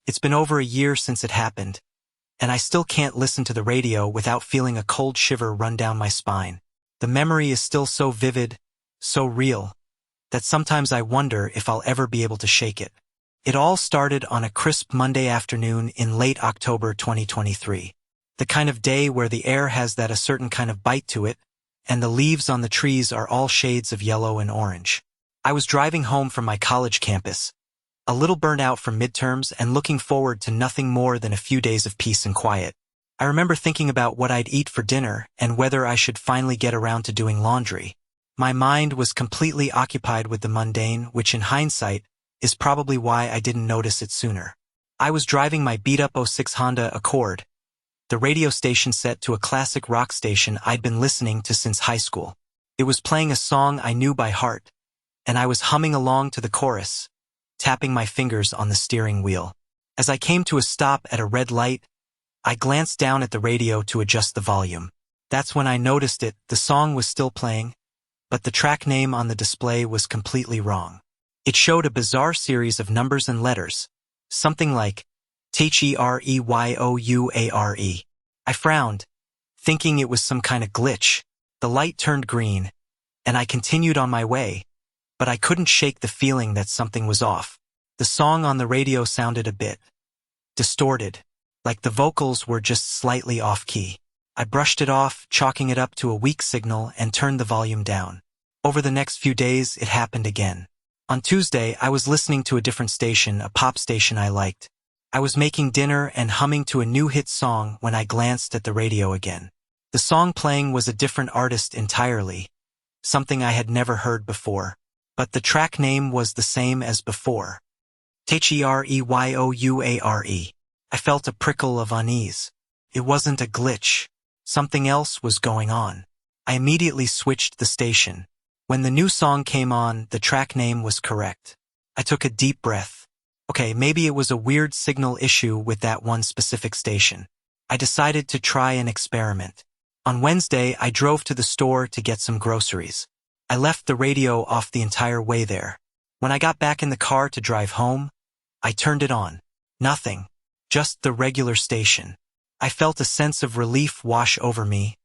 It's been over a year since it happened, and I still can't listen to the radio without feeling a cold shiver run down my spine. The memory is still so vivid, so real, that sometimes I wonder if I'll ever be able to shake it. It all started on a crisp Monday afternoon in late October 2023. The kind of day where the air has a certain kind of bite to it, and the leaves on the trees are all shades of yellow and orange. I was driving home from my college campus, a little burnt out from midterms and looking forward to nothing more than a few days of peace and quiet. I remember thinking about what I'd eat for dinner and whether I should finally get around to doing laundry. My mind was completely occupied with the mundane, which in hindsight is probably why I didn't notice it sooner. I was driving my beat-up '06 Honda Accord, the radio station set to a classic rock station I'd been listening to since high school. It was playing a song I knew by heart, and I was humming along to the chorus, tapping my fingers on the steering wheel. As I came to a stop at a red light, I glanced down at the radio to adjust the volume. That's when I noticed it. The song was still playing, but the track name on the display was completely wrong. It showed a bizarre series of numbers and letters, something like THEREYOUARE. I frowned, thinking it was some kind of glitch. The light turned green, and I continued on my way, but I couldn't shake the feeling that something was off. The song on the radio sounded a bit distorted, like the vocals were just slightly off-key. I brushed it off, chalking it up to a weak signal, and turned the volume down. Over the next few days, it happened again. On Tuesday, I was listening to a different station, a pop station I liked. I was making dinner and humming to a new hit song when I glanced at the radio again. The song playing was a different artist entirely, something I had never heard before. But the track name was the same as before. THEREYOUARE. I felt a prickle of unease. It wasn't a glitch. Something else was going on. I immediately switched the station. When the new song came on, the track name was correct. I took a deep breath. Okay, maybe it was a weird signal issue with that one specific station. I decided to try an experiment. On Wednesday, I drove to the store to get some groceries. I left the radio off the entire way there. When I got back in the car to drive home, I turned it on. Nothing. Just the regular station. I felt a sense of relief wash over me,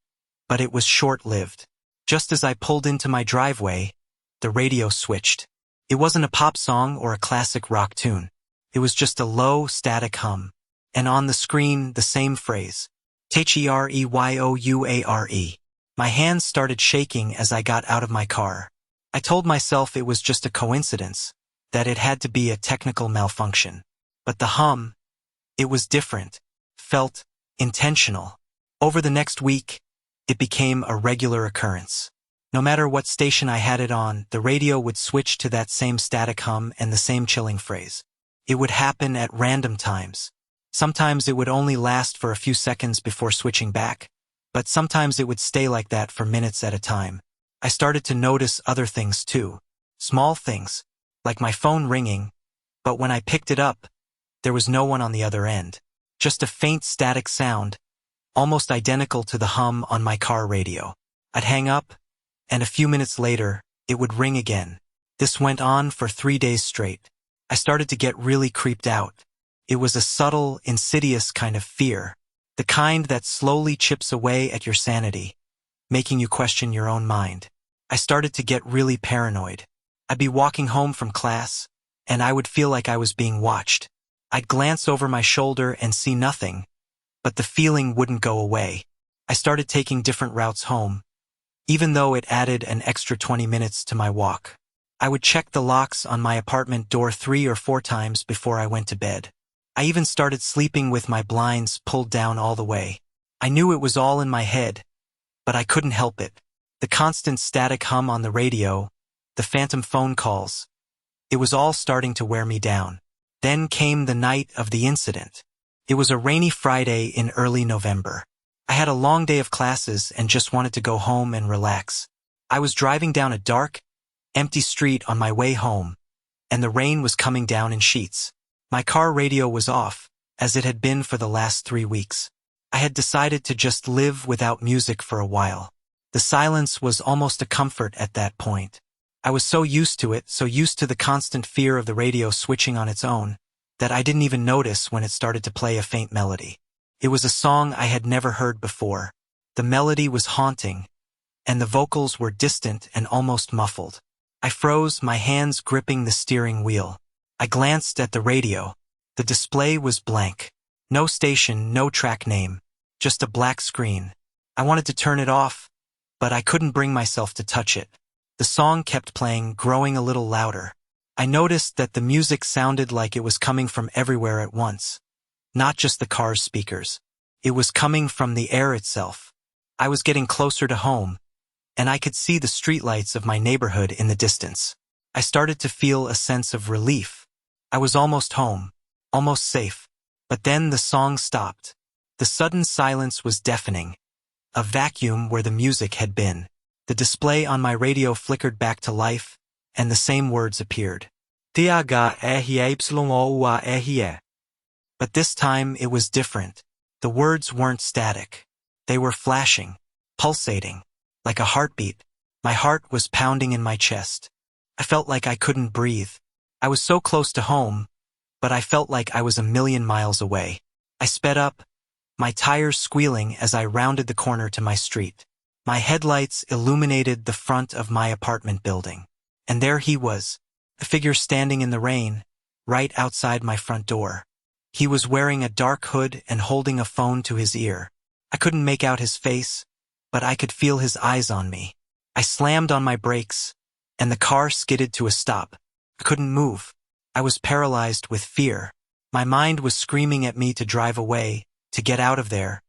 but it was short-lived. Just as I pulled into my driveway, the radio switched. It wasn't a pop song or a classic rock tune. It was just a low, static hum. And on the screen, the same phrase. THEREYOUARE. My hands started shaking as I got out of my car. I told myself it was just a coincidence, that it had to be a technical malfunction. But the hum, it was different, felt intentional. Over the next week, it became a regular occurrence. No matter what station I had it on, the radio would switch to that same static hum and the same chilling phrase. It would happen at random times. Sometimes it would only last for a few seconds before switching back, but sometimes it would stay like that for minutes at a time. I started to notice other things too. Small things, like my phone ringing, but when I picked it up, there was no one on the other end. Just a faint static sound, almost identical to the hum on my car radio. I'd hang up, and a few minutes later, it would ring again. This went on for 3 days straight. I started to get really creeped out. It was a subtle, insidious kind of fear, the kind that slowly chips away at your sanity, making you question your own mind. I started to get really paranoid. I'd be walking home from class, and I would feel like I was being watched. I'd glance over my shoulder and see nothing, but the feeling wouldn't go away. I started taking different routes home, even though it added an extra 20 minutes to my walk. I would check the locks on my apartment door 3 or 4 times before I went to bed. I even started sleeping with my blinds pulled down all the way. I knew it was all in my head, but I couldn't help it. The constant static hum on the radio, the phantom phone calls, it was all starting to wear me down. Then came the night of the incident. It was a rainy Friday in early November. I had a long day of classes and just wanted to go home and relax. I was driving down a dark, empty street on my way home, and the rain was coming down in sheets. My car radio was off, as it had been for the last 3 weeks. I had decided to just live without music for a while. The silence was almost a comfort at that point. I was so used to it, so used to the constant fear of the radio switching on its own, that I didn't even notice when it started to play a faint melody. It was a song I had never heard before. The melody was haunting, and the vocals were distant and almost muffled. I froze, my hands gripping the steering wheel. I glanced at the radio. The display was blank. No station, no track name. Just a black screen. I wanted to turn it off, but I couldn't bring myself to touch it. The song kept playing, growing a little louder. I noticed that the music sounded like it was coming from everywhere at once. Not just the car's speakers. It was coming from the air itself. I was getting closer to home, and I could see the streetlights of my neighborhood in the distance. I started to feel a sense of relief. I was almost home, almost safe. But then the song stopped. The sudden silence was deafening. A vacuum where the music had been. The display on my radio flickered back to life, and the same words appeared. But this time it was different. The words weren't static. They were flashing, pulsating, like a heartbeat. My heart was pounding in my chest. I felt like I couldn't breathe. I was so close to home, but I felt like I was a million miles away. I sped up, my tires squealing as I rounded the corner to my street. My headlights illuminated the front of my apartment building. And there he was, a figure standing in the rain, right outside my front door. He was wearing a dark hood and holding a phone to his ear. I couldn't make out his face, but I could feel his eyes on me. I slammed on my brakes, and the car skidded to a stop. I couldn't move. I was paralyzed with fear. My mind was screaming at me to drive away, to get out of there,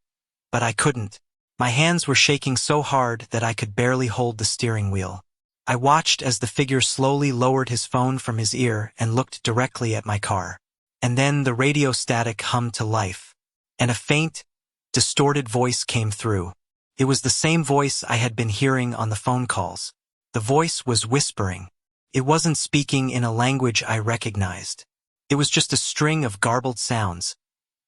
but I couldn't. My hands were shaking so hard that I could barely hold the steering wheel. I watched as the figure slowly lowered his phone from his ear and looked directly at my car. And then the radio static hummed to life, and a faint, distorted voice came through. It was the same voice I had been hearing on the phone calls. The voice was whispering. It wasn't speaking in a language I recognized. It was just a string of garbled sounds,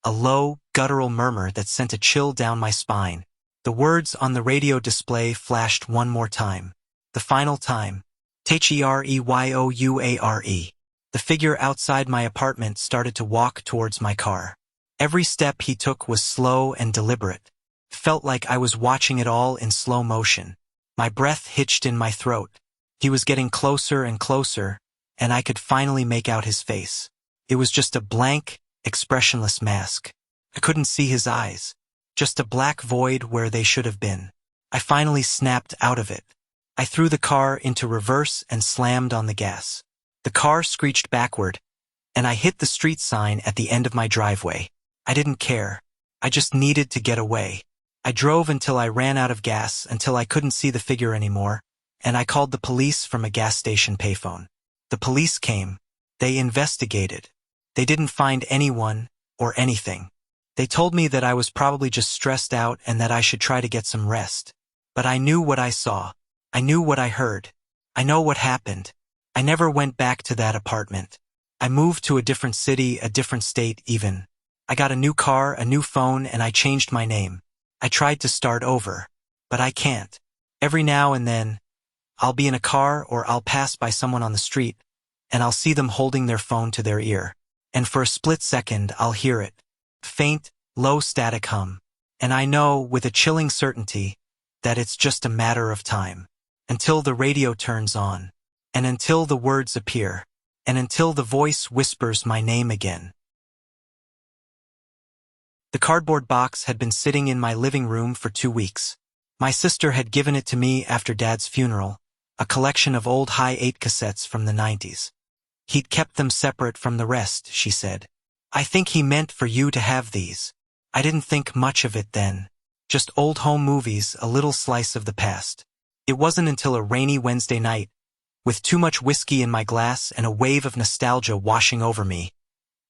a low, guttural murmur that sent a chill down my spine. The words on the radio display flashed one more time. The final time. T-H-E-R-E-Y-O-U-A-R-E. The figure outside my apartment started to walk towards my car. Every step he took was slow and deliberate. Felt like I was watching it all in slow motion. My breath hitched in my throat. He was getting closer and closer, and I could finally make out his face. It was just a blank, expressionless mask. I couldn't see his eyes. Just a black void where they should have been. I finally snapped out of it. I threw the car into reverse and slammed on the gas. The car screeched backward, and I hit the street sign at the end of my driveway. I didn't care. I just needed to get away. I drove until I ran out of gas, until I couldn't see the figure anymore, and I called the police from a gas station payphone. The police came. They investigated. They didn't find anyone or anything. They told me that I was probably just stressed out and that I should try to get some rest. But I knew what I saw. I knew what I heard. I know what happened. I never went back to that apartment. I moved to a different city, a different state even. I got a new car, a new phone, and I changed my name. I tried to start over, but I can't. Every now and then, I'll be in a car or I'll pass by someone on the street, and I'll see them holding their phone to their ear. And for a split second, I'll hear it. Faint, low static hum. And I know with a chilling certainty that it's just a matter of time. Until the radio turns on. And until the words appear. And until the voice whispers my name again. The cardboard box had been sitting in my living room for 2 weeks. My sister had given it to me after Dad's funeral, a collection of old high-8 cassettes from the 90s. He'd kept them separate from the rest, she said. I think he meant for you to have these. I didn't think much of it then. Just old home movies, a little slice of the past. It wasn't until a rainy Wednesday night, with too much whiskey in my glass and a wave of nostalgia washing over me,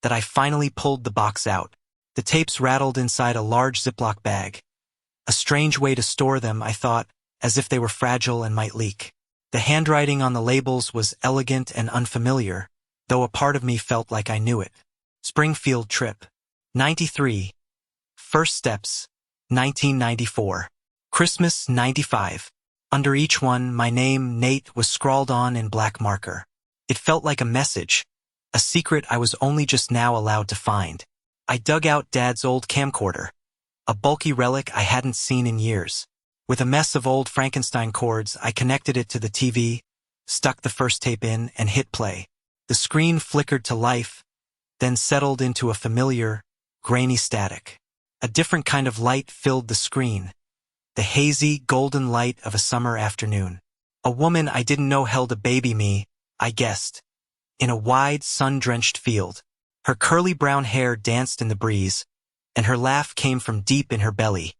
that I finally pulled the box out. The tapes rattled inside a large Ziploc bag. A strange way to store them, I thought, as if they were fragile and might leak. The handwriting on the labels was elegant and unfamiliar, though a part of me felt like I knew it. Springfield trip. 93. First steps. 1994. Christmas 95. Under each one, my name, Nate, was scrawled on in black marker. It felt like a message, a secret I was only just now allowed to find. I dug out Dad's old camcorder, a bulky relic I hadn't seen in years. With a mess of old Frankenstein cords, I connected it to the TV, stuck the first tape in, and hit play. The screen flickered to life, then settled into a familiar, grainy static. A different kind of light filled the screen, the hazy, golden light of a summer afternoon. A woman I didn't know held a baby me, I guessed, in a wide, sun-drenched field. Her curly brown hair danced in the breeze, and her laugh came from deep in her belly,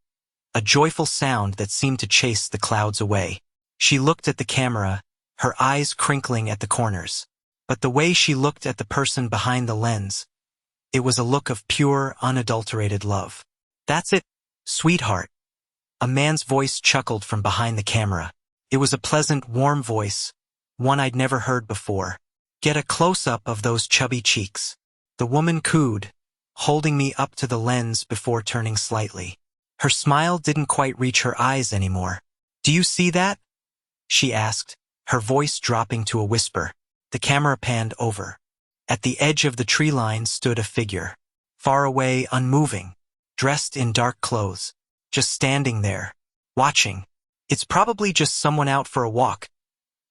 a joyful sound that seemed to chase the clouds away. She looked at the camera, her eyes crinkling at the corners. But the way she looked at the person behind the lens, it was a look of pure, unadulterated love. "That's it, sweetheart." A man's voice chuckled from behind the camera. It was a pleasant, warm voice, one I'd never heard before. "Get a close-up of those chubby cheeks." The woman cooed, holding me up to the lens before turning slightly. Her smile didn't quite reach her eyes anymore. "Do you see that?" she asked, her voice dropping to a whisper. The camera panned over. At the edge of the tree line stood a figure, far away, unmoving, dressed in dark clothes, just standing there, watching. "It's probably just someone out for a walk,"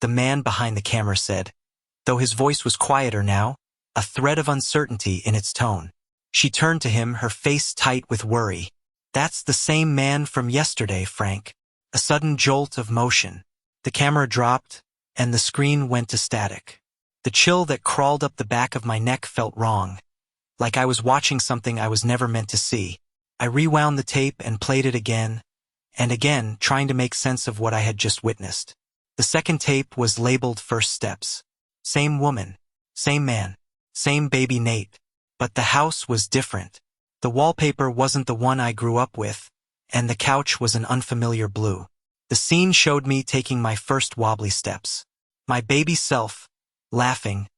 the man behind the camera said, though his voice was quieter now, a thread of uncertainty in its tone. She turned to him, her face tight with worry. "That's the same man from yesterday, Frank." A sudden jolt of motion. The camera dropped, and the screen went to static. The chill that crawled up the back of my neck felt wrong, like I was watching something I was never meant to see. I rewound the tape and played it again, and again, trying to make sense of what I had just witnessed. The second tape was labeled First Steps. Same woman, same man, same baby Nate. But the house was different. The wallpaper wasn't the one I grew up with, and the couch was an unfamiliar blue. The scene showed me taking my first wobbly steps. My baby self, laughing,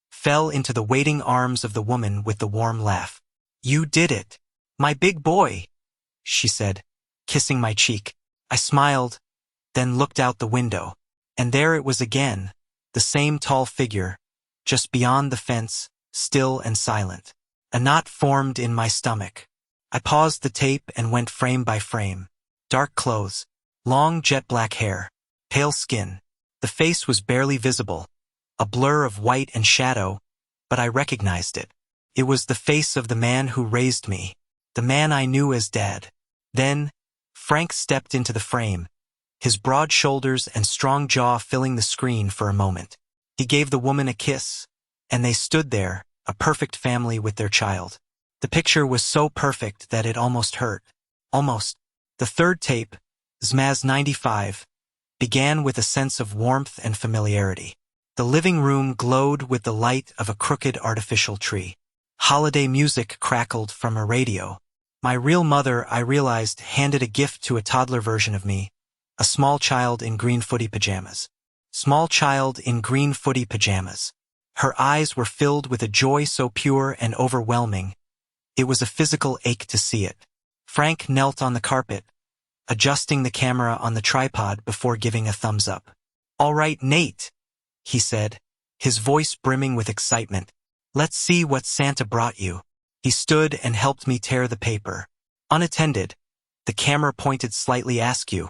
fell into the waiting arms of the woman with the warm laugh. "You did it, my big boy," she said, kissing my cheek. I smiled, then looked out the window, and there it was again, the same tall figure, just beyond the fence, still and silent. A knot formed in my stomach. I paused the tape and went frame by frame. Dark clothes, long jet-black hair, pale skin. The face was barely visible, a blur of white and shadow, but I recognized it. It was the face of the man who raised me, the man I knew as Dad. Then, Frank stepped into the frame, his broad shoulders and strong jaw filling the screen for a moment. He gave the woman a kiss, and they stood there, a perfect family with their child. The picture was so perfect that it almost hurt. Almost. The third tape, Zmaz 95, began with a sense of warmth and familiarity. The living room glowed with the light of a crooked artificial tree. Holiday music crackled from a radio. My real mother, I realized, handed a gift to a toddler version of me, a small child in green footy pajamas. Small child in green footy pajamas. Her eyes were filled with a joy so pure and overwhelming, it was a physical ache to see it. Frank knelt on the carpet, adjusting the camera on the tripod before giving a thumbs up. "All right, Nate," he said, his voice brimming with excitement. "Let's see what Santa brought you." He stood and helped me tear the paper. Unattended, the camera pointed slightly askew,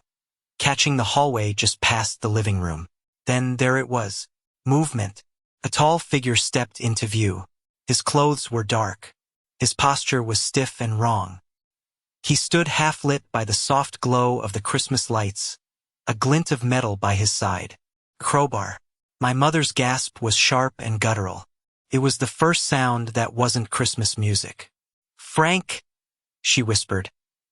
catching the hallway just past the living room. Then there it was. Movement. A tall figure stepped into view. His clothes were dark. His posture was stiff and wrong. He stood half-lit by the soft glow of the Christmas lights, a glint of metal by his side. Crowbar. My mother's gasp was sharp and guttural. It was the first sound that wasn't Christmas music. "Frank," she whispered,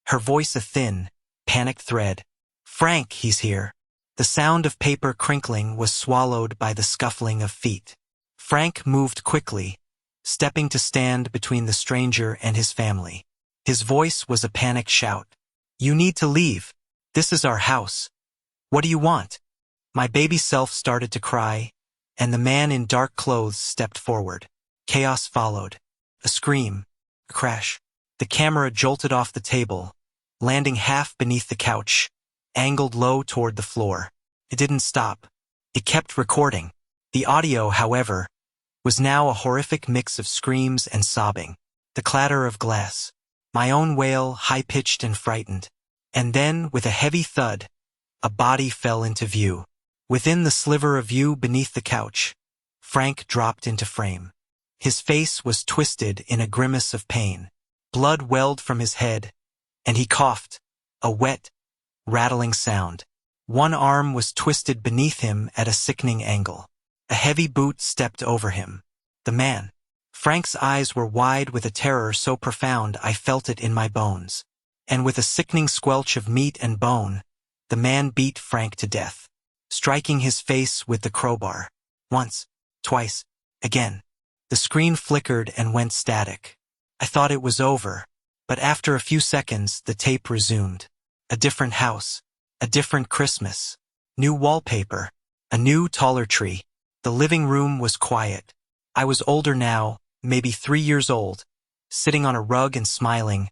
her voice a thin, panicked thread. "Frank, he's here." The sound of paper crinkling was swallowed by the scuffling of feet. Frank moved quickly, stepping to stand between the stranger and his family. His voice was a panicked shout. "You need to leave. This is our house. What do you want?" My baby self started to cry, and the man in dark clothes stepped forward. Chaos followed. A scream. A crash. The camera jolted off the table, landing half beneath the couch, angled low toward the floor. It didn't stop. It kept recording. The audio, however, was now a horrific mix of screams and sobbing. The clatter of glass. My own wail, high-pitched and frightened. And then, with a heavy thud, a body fell into view. Within the sliver of view beneath the couch, Frank dropped into frame. His face was twisted in a grimace of pain. Blood welled from his head, and he coughed, a wet, rattling sound. One arm was twisted beneath him at a sickening angle. A heavy boot stepped over him. The man. Frank's eyes were wide with a terror so profound I felt it in my bones. And with a sickening squelch of meat and bone, the man beat Frank to death, striking his face with the crowbar. Once, twice, again. The screen flickered and went static. I thought it was over, but after a few seconds the tape resumed. A different house, a different Christmas, new wallpaper, a new taller tree. The living room was quiet. I was older now, maybe 3 years old, sitting on a rug and smiling,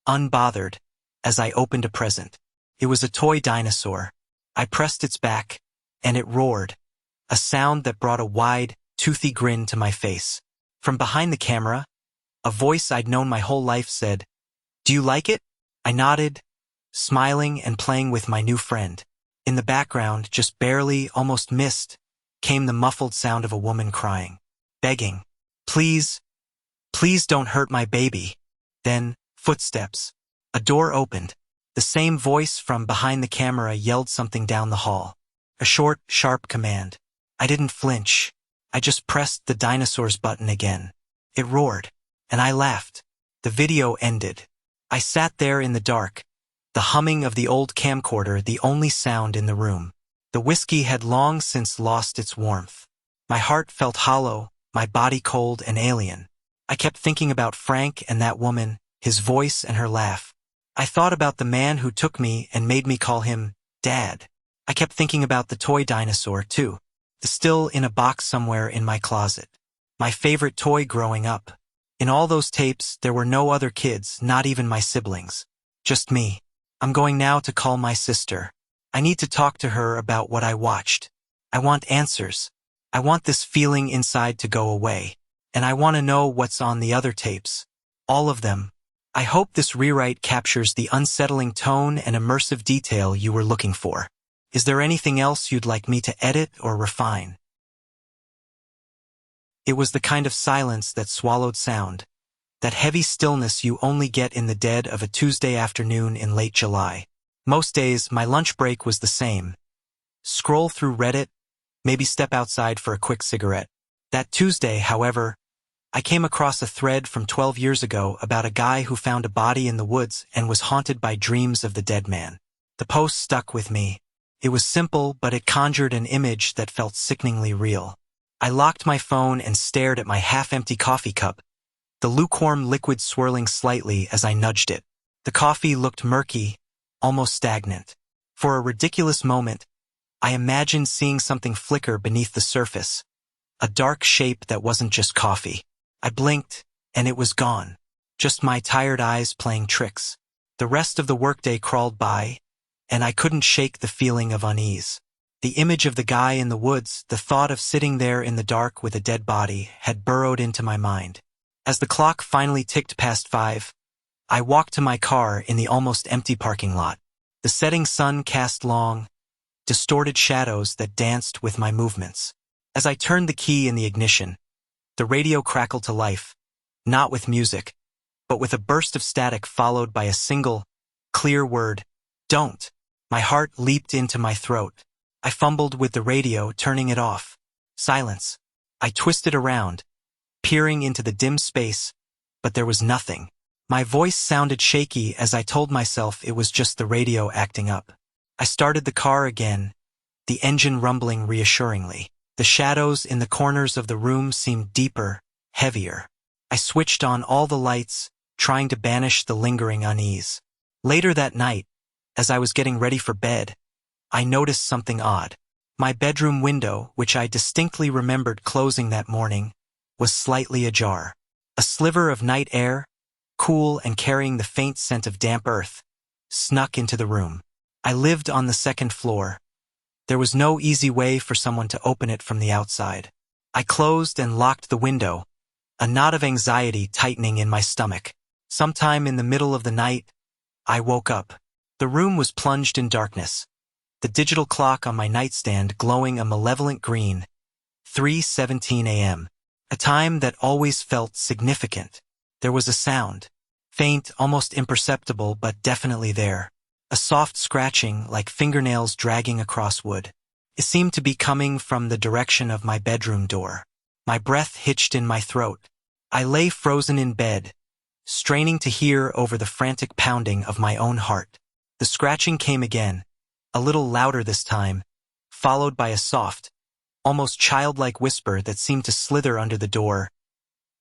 unbothered, as I opened a present. It was a toy dinosaur. I pressed its back, and it roared, a sound that brought a wide, toothy grin to my face. From behind the camera, a voice I'd known my whole life said, "Do you like it?" I nodded, smiling and playing with my new friend. In the background, just barely, almost missed, came the muffled sound of a woman crying, begging, "Please, please don't hurt my baby." Then, footsteps. A door opened. The same voice from behind the camera yelled something down the hall. A short, sharp command. I didn't flinch. I just pressed the dinosaur's button again. It roared, and I laughed. The video ended. I sat there in the dark, the humming of the old camcorder the only sound in the room. The whiskey had long since lost its warmth. My heart felt hollow, my body cold and alien. I kept thinking about Frank and that woman, his voice and her laugh. I thought about the man who took me and made me call him Dad. I kept thinking about the toy dinosaur, too, still in a box somewhere in my closet. My favorite toy growing up. In all those tapes, there were no other kids, not even my siblings. Just me. I'm going now to call my sister. I need to talk to her about what I watched. I want answers. I want this feeling inside to go away. And I want to know what's on the other tapes. All of them. I hope this rewrite captures the unsettling tone and immersive detail you were looking for. Is there anything else you'd like me to edit or refine? It was the kind of silence that swallowed sound, that heavy stillness you only get in the dead of a Tuesday afternoon in late July. Most days, my lunch break was the same. Scroll through Reddit, maybe step outside for a quick cigarette. That Tuesday, however, I came across a thread from 12 years ago about a guy who found a body in the woods and was haunted by dreams of the dead man. The post stuck with me. It was simple, but it conjured an image that felt sickeningly real. I locked my phone and stared at my half-empty coffee cup, the lukewarm liquid swirling slightly as I nudged it. The coffee looked murky, almost stagnant. For a ridiculous moment, I imagined seeing something flicker beneath the surface, a dark shape that wasn't just coffee. I blinked, and it was gone. Just my tired eyes playing tricks. The rest of the workday crawled by, and I couldn't shake the feeling of unease. The image of the guy in the woods, the thought of sitting there in the dark with a dead body, had burrowed into my mind. As the clock finally ticked past 5, I walked to my car in the almost empty parking lot. The setting sun cast long, distorted shadows that danced with my movements. As I turned the key in the ignition, the radio crackled to life, not with music, but with a burst of static followed by a single, clear word, "Don't." My heart leaped into my throat. I fumbled with the radio, turning it off. Silence. I twisted around, peering into the dim space, but there was nothing. My voice sounded shaky as I told myself it was just the radio acting up. I started the car again, the engine rumbling reassuringly. The shadows in the corners of the room seemed deeper, heavier. I switched on all the lights, trying to banish the lingering unease. Later that night, as I was getting ready for bed, I noticed something odd. My bedroom window, which I distinctly remembered closing that morning, was slightly ajar. A sliver of night air, cool and carrying the faint scent of damp earth, snuck into the room. I lived on the second floor. There was no easy way for someone to open it from the outside. I closed and locked the window, a knot of anxiety tightening in my stomach. Sometime in the middle of the night, I woke up. The room was plunged in darkness, the digital clock on my nightstand glowing a malevolent green, 3:17 a.m., a time that always felt significant. There was a sound, faint, almost imperceptible, but definitely there. A soft scratching like fingernails dragging across wood. It seemed to be coming from the direction of my bedroom door. My breath hitched in my throat. I lay frozen in bed, straining to hear over the frantic pounding of my own heart. The scratching came again, a little louder this time, followed by a soft, almost childlike whisper that seemed to slither under the door.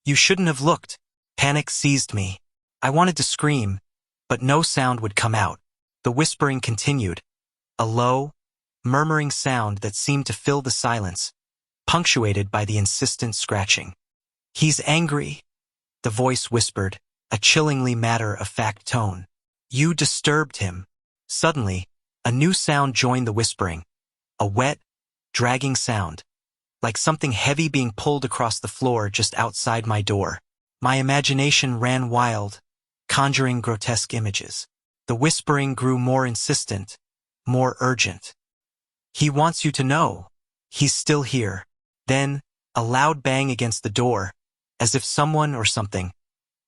"You shouldn't have looked." Panic seized me. I wanted to scream, but no sound would come out. The whispering continued, a low, murmuring sound that seemed to fill the silence, punctuated by the insistent scratching. "He's angry," the voice whispered, a chillingly matter-of-fact tone. "You disturbed him." Suddenly, a new sound joined the whispering, a wet, dragging sound, like something heavy being pulled across the floor just outside my door. My imagination ran wild, conjuring grotesque images. The whispering grew more insistent, more urgent. "He wants you to know. He's still here." Then, a loud bang against the door, as if someone or something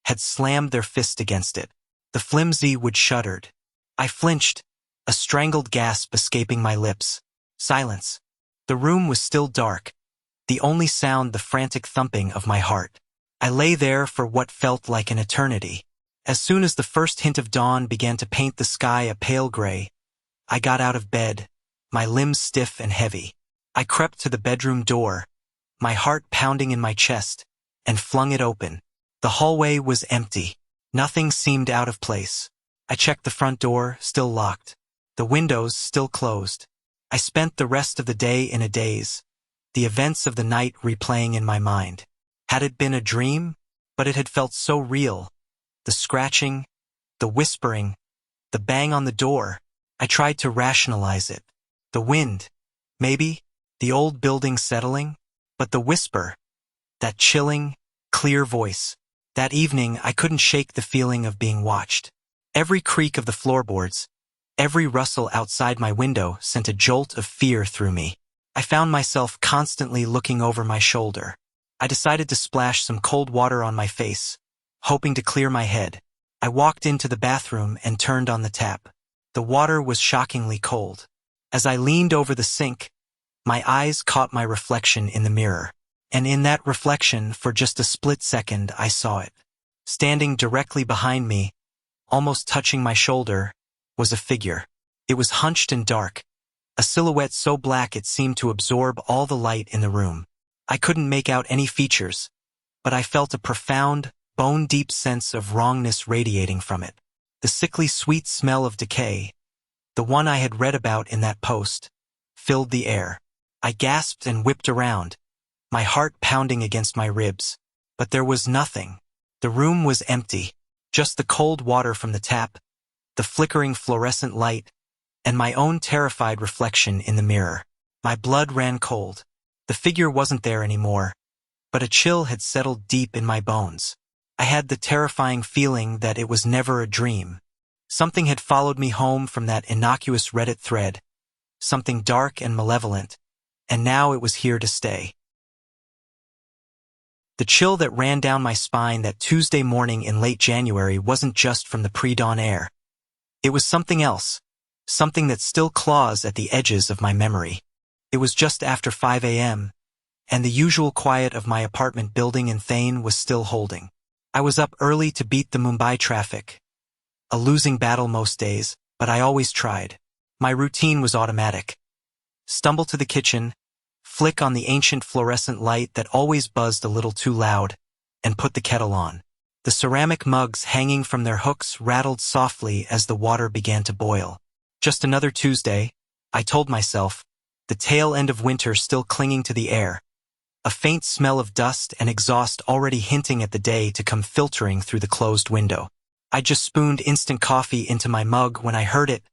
had slammed their fist against it. The flimsy wood shuddered. I flinched, a strangled gasp escaping my lips. Silence. The room was still dark, the only sound the frantic thumping of my heart. I lay there for what felt like an eternity. As soon as the first hint of dawn began to paint the sky a pale gray, I got out of bed, my limbs stiff and heavy. I crept to the bedroom door, my heart pounding in my chest, and flung it open. The hallway was empty. Nothing seemed out of place. I checked the front door, still locked. The windows still closed. I spent the rest of the day in a daze, the events of the night replaying in my mind. Had it been a dream? But it had felt so real. The scratching, the whispering, the bang on the door. I tried to rationalize it. The wind, maybe, the old building settling, but the whisper, that chilling, clear voice. That evening, I couldn't shake the feeling of being watched. Every creak of the floorboards, every rustle outside my window sent a jolt of fear through me. I found myself constantly looking over my shoulder. I decided to splash some cold water on my face, hoping to clear my head. I walked into the bathroom and turned on the tap. The water was shockingly cold. As I leaned over the sink, my eyes caught my reflection in the mirror. And in that reflection, for just a split second, I saw it. Standing directly behind me, almost touching my shoulder, was a figure. It was hunched and dark, a silhouette so black it seemed to absorb all the light in the room. I couldn't make out any features, but I felt a profound, bone-deep sense of wrongness radiating from it. The sickly sweet smell of decay, the one I had read about in that post, filled the air. I gasped and whipped around, my heart pounding against my ribs. But there was nothing. The room was empty, just the cold water from the tap, the flickering fluorescent light, and my own terrified reflection in the mirror. My blood ran cold. The figure wasn't there anymore, but a chill had settled deep in my bones. I had the terrifying feeling that it was never a dream. Something had followed me home from that innocuous Reddit thread, something dark and malevolent, and now it was here to stay. The chill that ran down my spine that Tuesday morning in late January wasn't just from the pre-dawn air. It was something else, something that still claws at the edges of my memory. It was just after 5 a.m., and the usual quiet of my apartment building in Thane was still holding. I was up early to beat the Mumbai traffic. A losing battle most days, but I always tried. My routine was automatic. Stumble to the kitchen, flick on the ancient fluorescent light that always buzzed a little too loud, and put the kettle on. The ceramic mugs hanging from their hooks rattled softly as the water began to boil. Just another Tuesday, I told myself, the tail end of winter still clinging to the air, a faint smell of dust and exhaust already hinting at the day to come filtering through the closed window. I just spooned instant coffee into my mug when I heard it,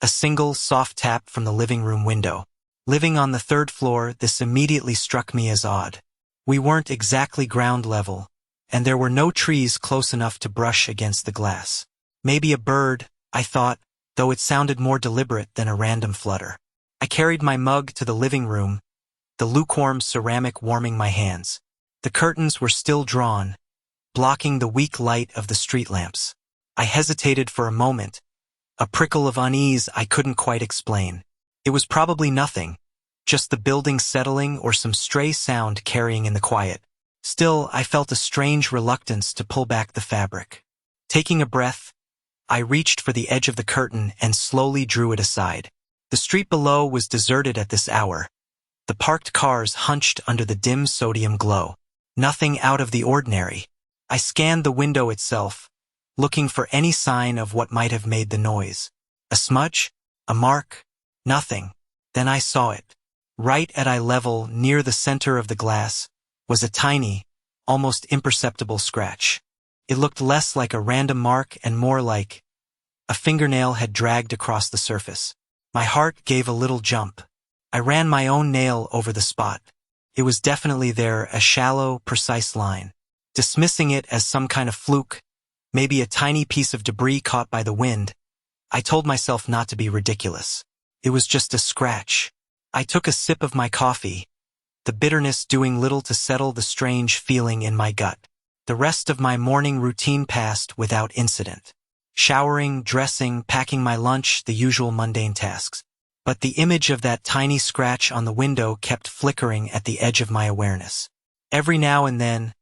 a single soft tap from the living room window. Living on the third floor, this immediately struck me as odd. We weren't exactly ground level, and there were no trees close enough to brush against the glass. Maybe a bird, I thought, though it sounded more deliberate than a random flutter. I carried my mug to the living room, the lukewarm ceramic warming my hands. The curtains were still drawn, blocking the weak light of the street lamps. I hesitated for a moment, a prickle of unease I couldn't quite explain. It was probably nothing, just the building settling or some stray sound carrying in the quiet. Still, I felt a strange reluctance to pull back the fabric. Taking a breath, I reached for the edge of the curtain and slowly drew it aside. The street below was deserted at this hour. The parked cars hunched under the dim sodium glow. Nothing out of the ordinary. I scanned the window itself, looking for any sign of what might have made the noise. A smudge? A mark? Nothing. Then I saw it. Right at eye level, near the center of the glass, was a tiny, almost imperceptible scratch. It looked less like a random mark and more like a fingernail had dragged across the surface. My heart gave a little jump. I ran my own nail over the spot. It was definitely there, a shallow, precise line. Dismissing it as some kind of fluke, maybe a tiny piece of debris caught by the wind, I told myself not to be ridiculous. It was just a scratch. I took a sip of my coffee, the bitterness doing little to settle the strange feeling in my gut. The rest of my morning routine passed without incident. Showering, dressing, packing my lunch, the usual mundane tasks. But the image of that tiny scratch on the window kept flickering at the edge of my awareness. Every now and then,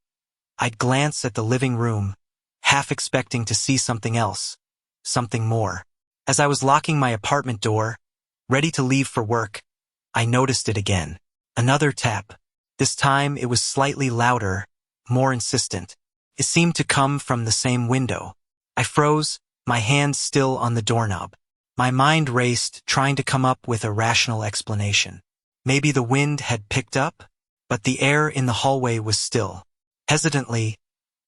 I'd glance at the living room, half expecting to see something else, something more. As I was locking my apartment door, ready to leave for work, I noticed it again. Another tap. This time it was slightly louder, more insistent. It seemed to come from the same window. I froze, my hand still on the doorknob. My mind raced, trying to come up with a rational explanation. Maybe the wind had picked up, but the air in the hallway was still. Hesitantly,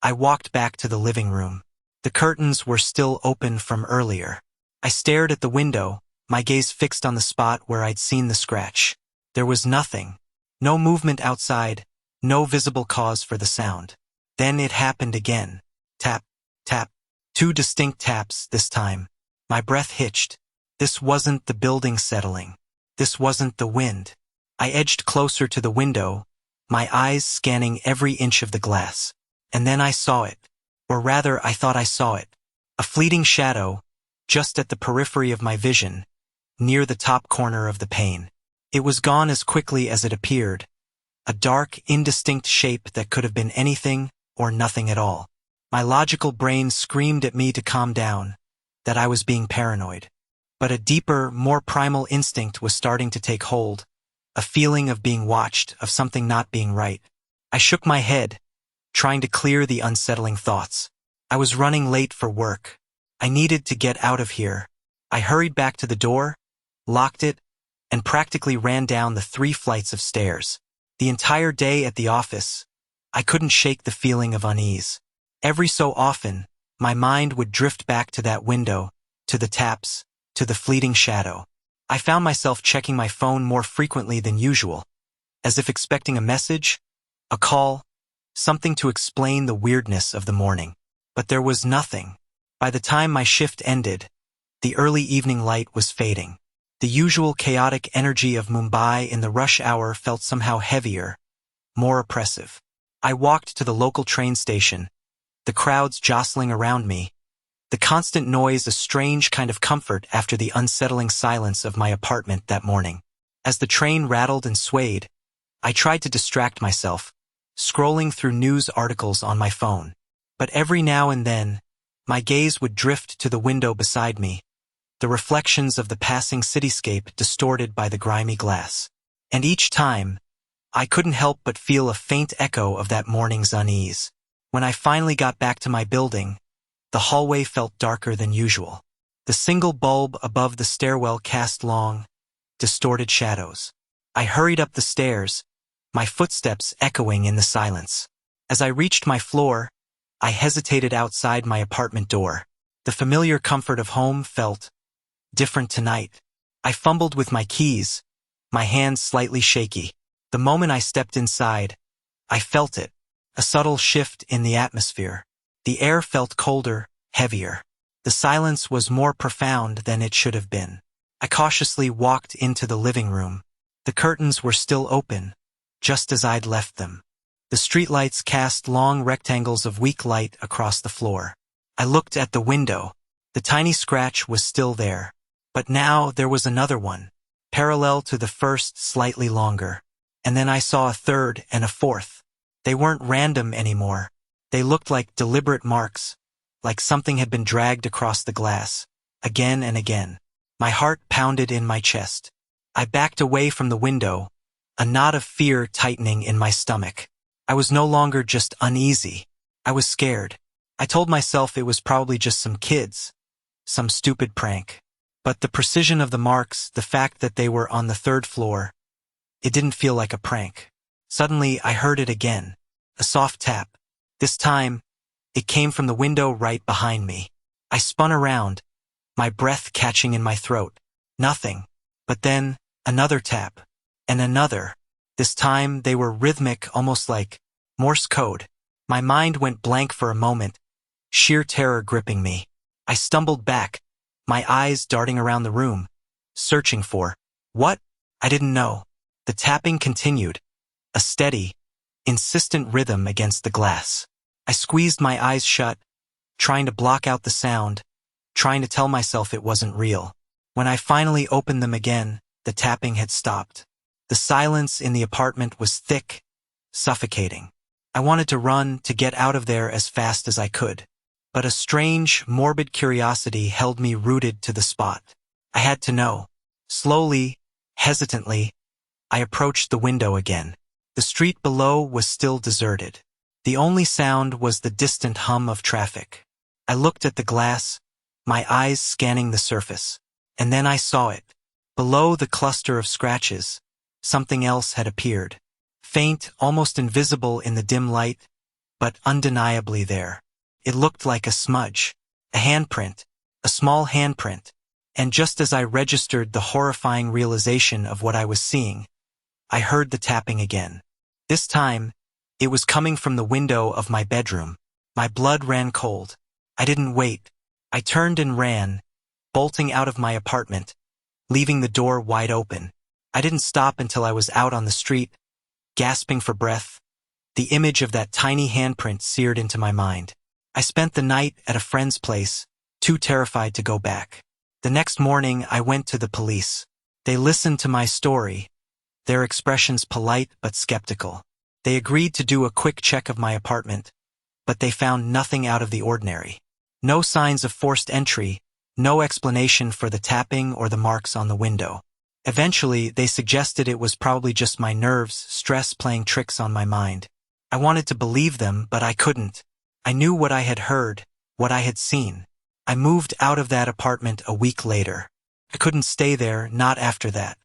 I walked back to the living room. The curtains were still open from earlier. I stared at the window, my gaze fixed on the spot where I'd seen the scratch. There was nothing. No movement outside, no visible cause for the sound. Then it happened again. Tap, tap. 2 distinct taps this time. My breath hitched. This wasn't the building settling. This wasn't the wind. I edged closer to the window, my eyes scanning every inch of the glass. And then I saw it. Or rather, I thought I saw it. A fleeting shadow, just at the periphery of my vision, near the top corner of the pane. It was gone as quickly as it appeared, a dark, indistinct shape that could have been anything or nothing at all. My logical brain screamed at me to calm down, that I was being paranoid. But a deeper, more primal instinct was starting to take hold, a feeling of being watched, of something not being right. I shook my head, trying to clear the unsettling thoughts. I was running late for work. I needed to get out of here. I hurried back to the door, locked it, and practically ran down the 3 flights of stairs. The entire day at the office, I couldn't shake the feeling of unease. Every so often, my mind would drift back to that window, to the taps, to the fleeting shadow. I found myself checking my phone more frequently than usual, as if expecting a message, a call, something to explain the weirdness of the morning. But there was nothing. By the time my shift ended, the early evening light was fading. The usual chaotic energy of Mumbai in the rush hour felt somehow heavier, more oppressive. I walked to the local train station, the crowds jostling around me, the constant noise a strange kind of comfort after the unsettling silence of my apartment that morning. As the train rattled and swayed, I tried to distract myself, scrolling through news articles on my phone. But every now and then, my gaze would drift to the window beside me, the reflections of the passing cityscape distorted by the grimy glass. And each time, I couldn't help but feel a faint echo of that morning's unease. When I finally got back to my building, the hallway felt darker than usual. The single bulb above the stairwell cast long, distorted shadows. I hurried up the stairs, my footsteps echoing in the silence. As I reached my floor, I hesitated outside my apartment door. The familiar comfort of home felt different tonight. I fumbled with my keys, my hands slightly shaky. The moment I stepped inside, I felt it, a subtle shift in the atmosphere. The air felt colder, heavier. The silence was more profound than it should have been. I cautiously walked into the living room. The curtains were still open, just as I'd left them. The streetlights cast long rectangles of weak light across the floor. I looked at the window. The tiny scratch was still there. But now there was another one, parallel to the first, slightly longer. And then I saw a third and a fourth. They weren't random anymore. They looked like deliberate marks, like something had been dragged across the glass, again and again. My heart pounded in my chest. I backed away from the window, a knot of fear tightening in my stomach. I was no longer just uneasy. I was scared. I told myself it was probably just some kids, some stupid prank. But the precision of the marks, the fact that they were on the third floor, it didn't feel like a prank. Suddenly, I heard it again, a soft tap. This time, it came from the window right behind me. I spun around, my breath catching in my throat. Nothing. But then, another tap. And another. This time, they were rhythmic, almost like Morse code. My mind went blank for a moment, sheer terror gripping me. I stumbled back, my eyes darting around the room, searching for what? I didn't know. The tapping continued, a steady, insistent rhythm against the glass. I squeezed my eyes shut, trying to block out the sound, trying to tell myself it wasn't real. When I finally opened them again, the tapping had stopped. The silence in the apartment was thick, suffocating. I wanted to run, to get out of there as fast as I could. But a strange, morbid curiosity held me rooted to the spot. I had to know. Slowly, hesitantly, I approached the window again. The street below was still deserted. The only sound was the distant hum of traffic. I looked at the glass, my eyes scanning the surface. And then I saw it. Below the cluster of scratches, something else had appeared. Faint, almost invisible in the dim light, but undeniably there. It looked like a smudge, a handprint, a small handprint. And just as I registered the horrifying realization of what I was seeing, I heard the tapping again. This time, it was coming from the window of my bedroom. My blood ran cold. I didn't wait. I turned and ran, bolting out of my apartment, leaving the door wide open. I didn't stop until I was out on the street, gasping for breath. The image of that tiny handprint seared into my mind. I spent the night at a friend's place, too terrified to go back. The next morning, I went to the police. They listened to my story, their expressions polite but skeptical. They agreed to do a quick check of my apartment, but they found nothing out of the ordinary. No signs of forced entry, no explanation for the tapping or the marks on the window. Eventually, they suggested it was probably just my nerves, stress playing tricks on my mind. I wanted to believe them, but I couldn't. I knew what I had heard, what I had seen. I moved out of that apartment a week later. I couldn't stay there, not after that.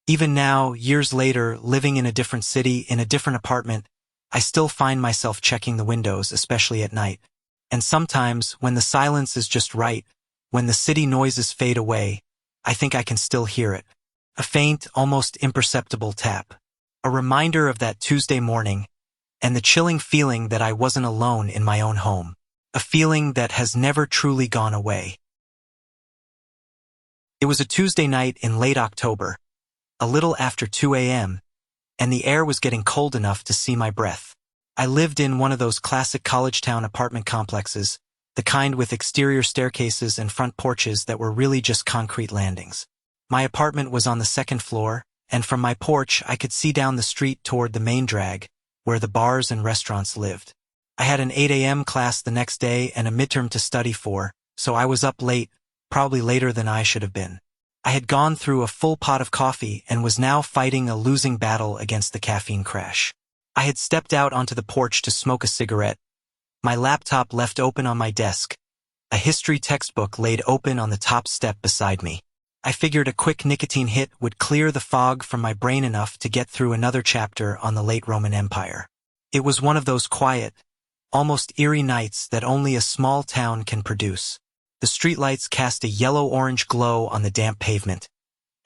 Even now, years later, living in a different city, in a different apartment, I still find myself checking the windows, especially at night. And sometimes, when the silence is just right, when the city noises fade away, I think I can still hear it. A faint, almost imperceptible tap. A reminder of that Tuesday morning, and the chilling feeling that I wasn't alone in my own home. A feeling that has never truly gone away. It was a Tuesday night in late October, a little after 2 a.m., and the air was getting cold enough to see my breath. I lived in one of those classic college town apartment complexes, the kind with exterior staircases and front porches that were really just concrete landings. My apartment was on the second floor, and from my porch I could see down the street toward the main drag, where the bars and restaurants lived. I had an 8 a.m. class the next day and a midterm to study for, so I was up late, probably later than I should have been. I had gone through a full pot of coffee and was now fighting a losing battle against the caffeine crash. I had stepped out onto the porch to smoke a cigarette, my laptop left open on my desk, a history textbook laid open on the top step beside me. I figured a quick nicotine hit would clear the fog from my brain enough to get through another chapter on the late Roman Empire. It was one of those quiet, almost eerie nights that only a small town can produce. The streetlights cast a yellow-orange glow on the damp pavement,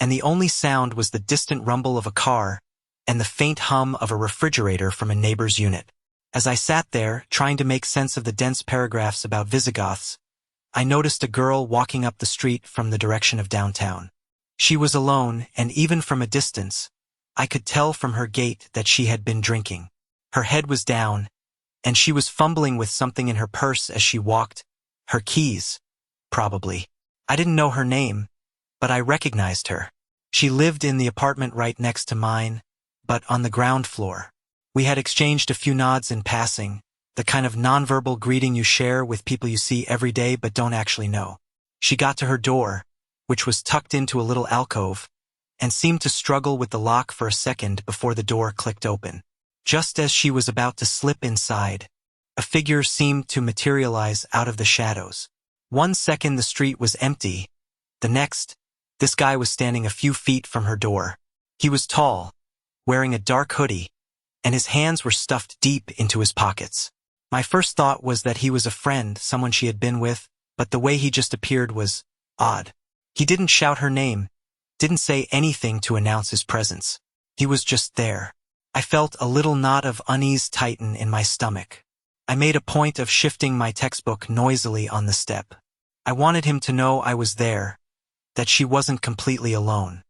and the only sound was the distant rumble of a car and the faint hum of a refrigerator from a neighbor's unit. As I sat there, trying to make sense of the dense paragraphs about Visigoths, I noticed a girl walking up the street from the direction of downtown. She was alone, and even from a distance, I could tell from her gait that she had been drinking. Her head was down, and she was fumbling with something in her purse as she walked. Her keys, probably. I didn't know her name, but I recognized her. She lived in the apartment right next to mine, but on the ground floor. We had exchanged a few nods in passing, the kind of nonverbal greeting you share with people you see every day but don't actually know. She got to her door, which was tucked into a little alcove, and seemed to struggle with the lock for a second before the door clicked open. Just as she was about to slip inside, a figure seemed to materialize out of the shadows. 1 second the street was empty. The next, this guy was standing a few feet from her door. He was tall, wearing a dark hoodie, and his hands were stuffed deep into his pockets. My first thought was that he was a friend, someone she had been with, but the way he just appeared was odd. He didn't shout her name, didn't say anything to announce his presence. He was just there. I felt a little knot of unease tighten in my stomach. I made a point of shifting my textbook noisily on the step. I wanted him to know I was there, that she wasn't completely alone.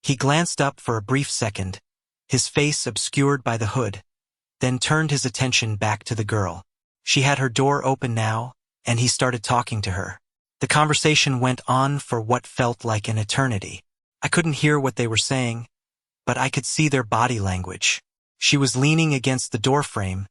He glanced up for a brief second, his face obscured by the hood, then turned his attention back to the girl. She had her door open now, and he started talking to her. The conversation went on for what felt like an eternity. I couldn't hear what they were saying, but I could see their body language. She was leaning against the doorframe,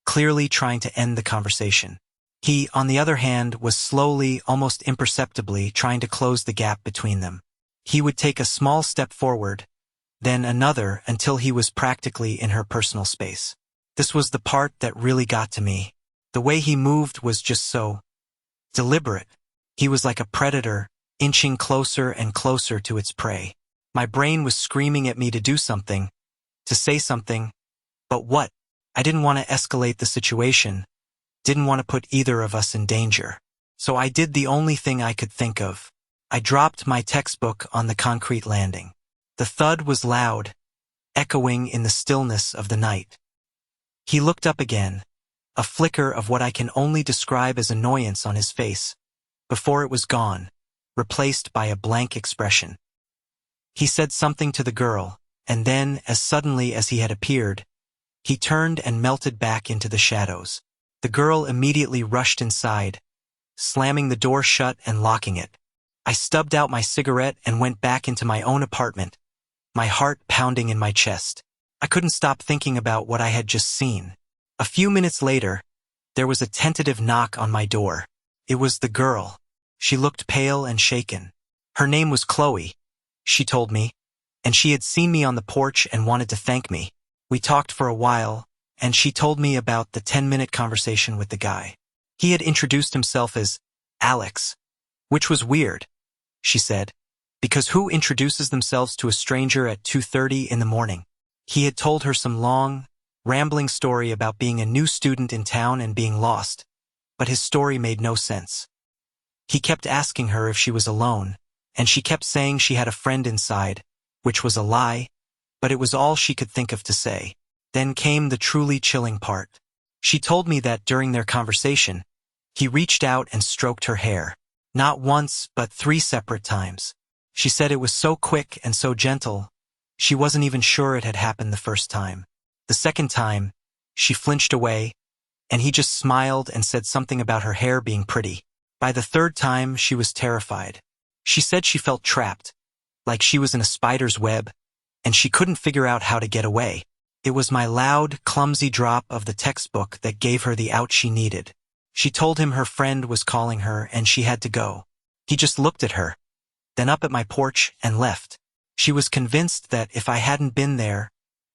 clearly trying to end the conversation. He, on the other hand, was slowly, almost imperceptibly, trying to close the gap between them. He would take a small step forward, then another until he was practically in her personal space. This was the part that really got to me. The way he moved was just so deliberate. He was like a predator, inching closer and closer to its prey. My brain was screaming at me to do something, to say something, but what? I didn't want to escalate the situation, didn't want to put either of us in danger. So I did the only thing I could think of. I dropped my textbook on the concrete landing. The thud was loud, echoing in the stillness of the night. He looked up again, a flicker of what I can only describe as annoyance on his face, before it was gone, replaced by a blank expression. He said something to the girl, and then, as suddenly as he had appeared, he turned and melted back into the shadows. The girl immediately rushed inside, slamming the door shut and locking it. I stubbed out my cigarette and went back into my own apartment, my heart pounding in my chest. I couldn't stop thinking about what I had just seen. A few minutes later, there was a tentative knock on my door. It was the girl. She looked pale and shaken. Her name was Chloe, she told me, and she had seen me on the porch and wanted to thank me. We talked for a while, and she told me about the 10-minute conversation with the guy. He had introduced himself as Alex, which was weird, she said, because who introduces themselves to a stranger at 2:30 in the morning? He had told her some long, rambling story about being a new student in town and being lost, but his story made no sense. He kept asking her if she was alone, and she kept saying she had a friend inside, which was a lie, but it was all she could think of to say. Then came the truly chilling part. She told me that during their conversation, he reached out and stroked her hair. Not once, but 3 separate times. She said it was so quick and so gentle, she wasn't even sure it had happened the first time. The second time, she flinched away, and he just smiled and said something about her hair being pretty. By the third time, she was terrified. She said she felt trapped, like she was in a spider's web, and she couldn't figure out how to get away. It was my loud, clumsy drop of the textbook that gave her the out she needed. She told him her friend was calling her and she had to go. He just looked at her, then up at my porch and left. She was convinced that if I hadn't been there,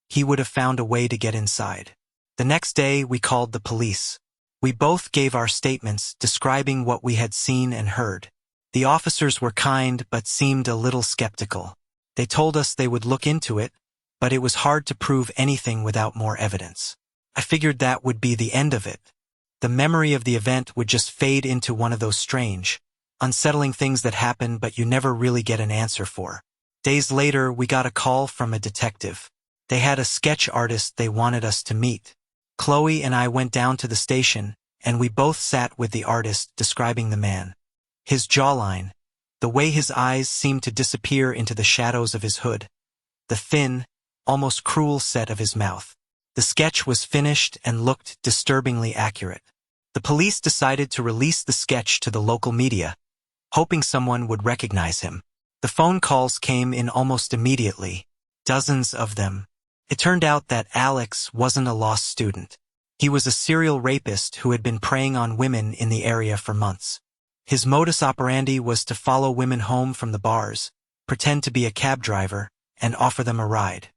he would have found a way to get inside. The next day, we called the police. We both gave our statements describing what we had seen and heard. The officers were kind but seemed a little skeptical. They told us they would look into it, but it was hard to prove anything without more evidence. I figured that would be the end of it. The memory of the event would just fade into one of those strange, unsettling things that happen but you never really get an answer for. Days later, we got a call from a detective. They had a sketch artist they wanted us to meet. Chloe and I went down to the station, and we both sat with the artist describing the man. His jawline, the way his eyes seemed to disappear into the shadows of his hood, the thin, almost cruel set of his mouth. The sketch was finished and looked disturbingly accurate. The police decided to release the sketch to the local media, hoping someone would recognize him. The phone calls came in almost immediately, dozens of them. It turned out that Alex wasn't a lost student. He was a serial rapist who had been preying on women in the area for months. His modus operandi was to follow women home from the bars, pretend to be a cab driver, and offer them a ride.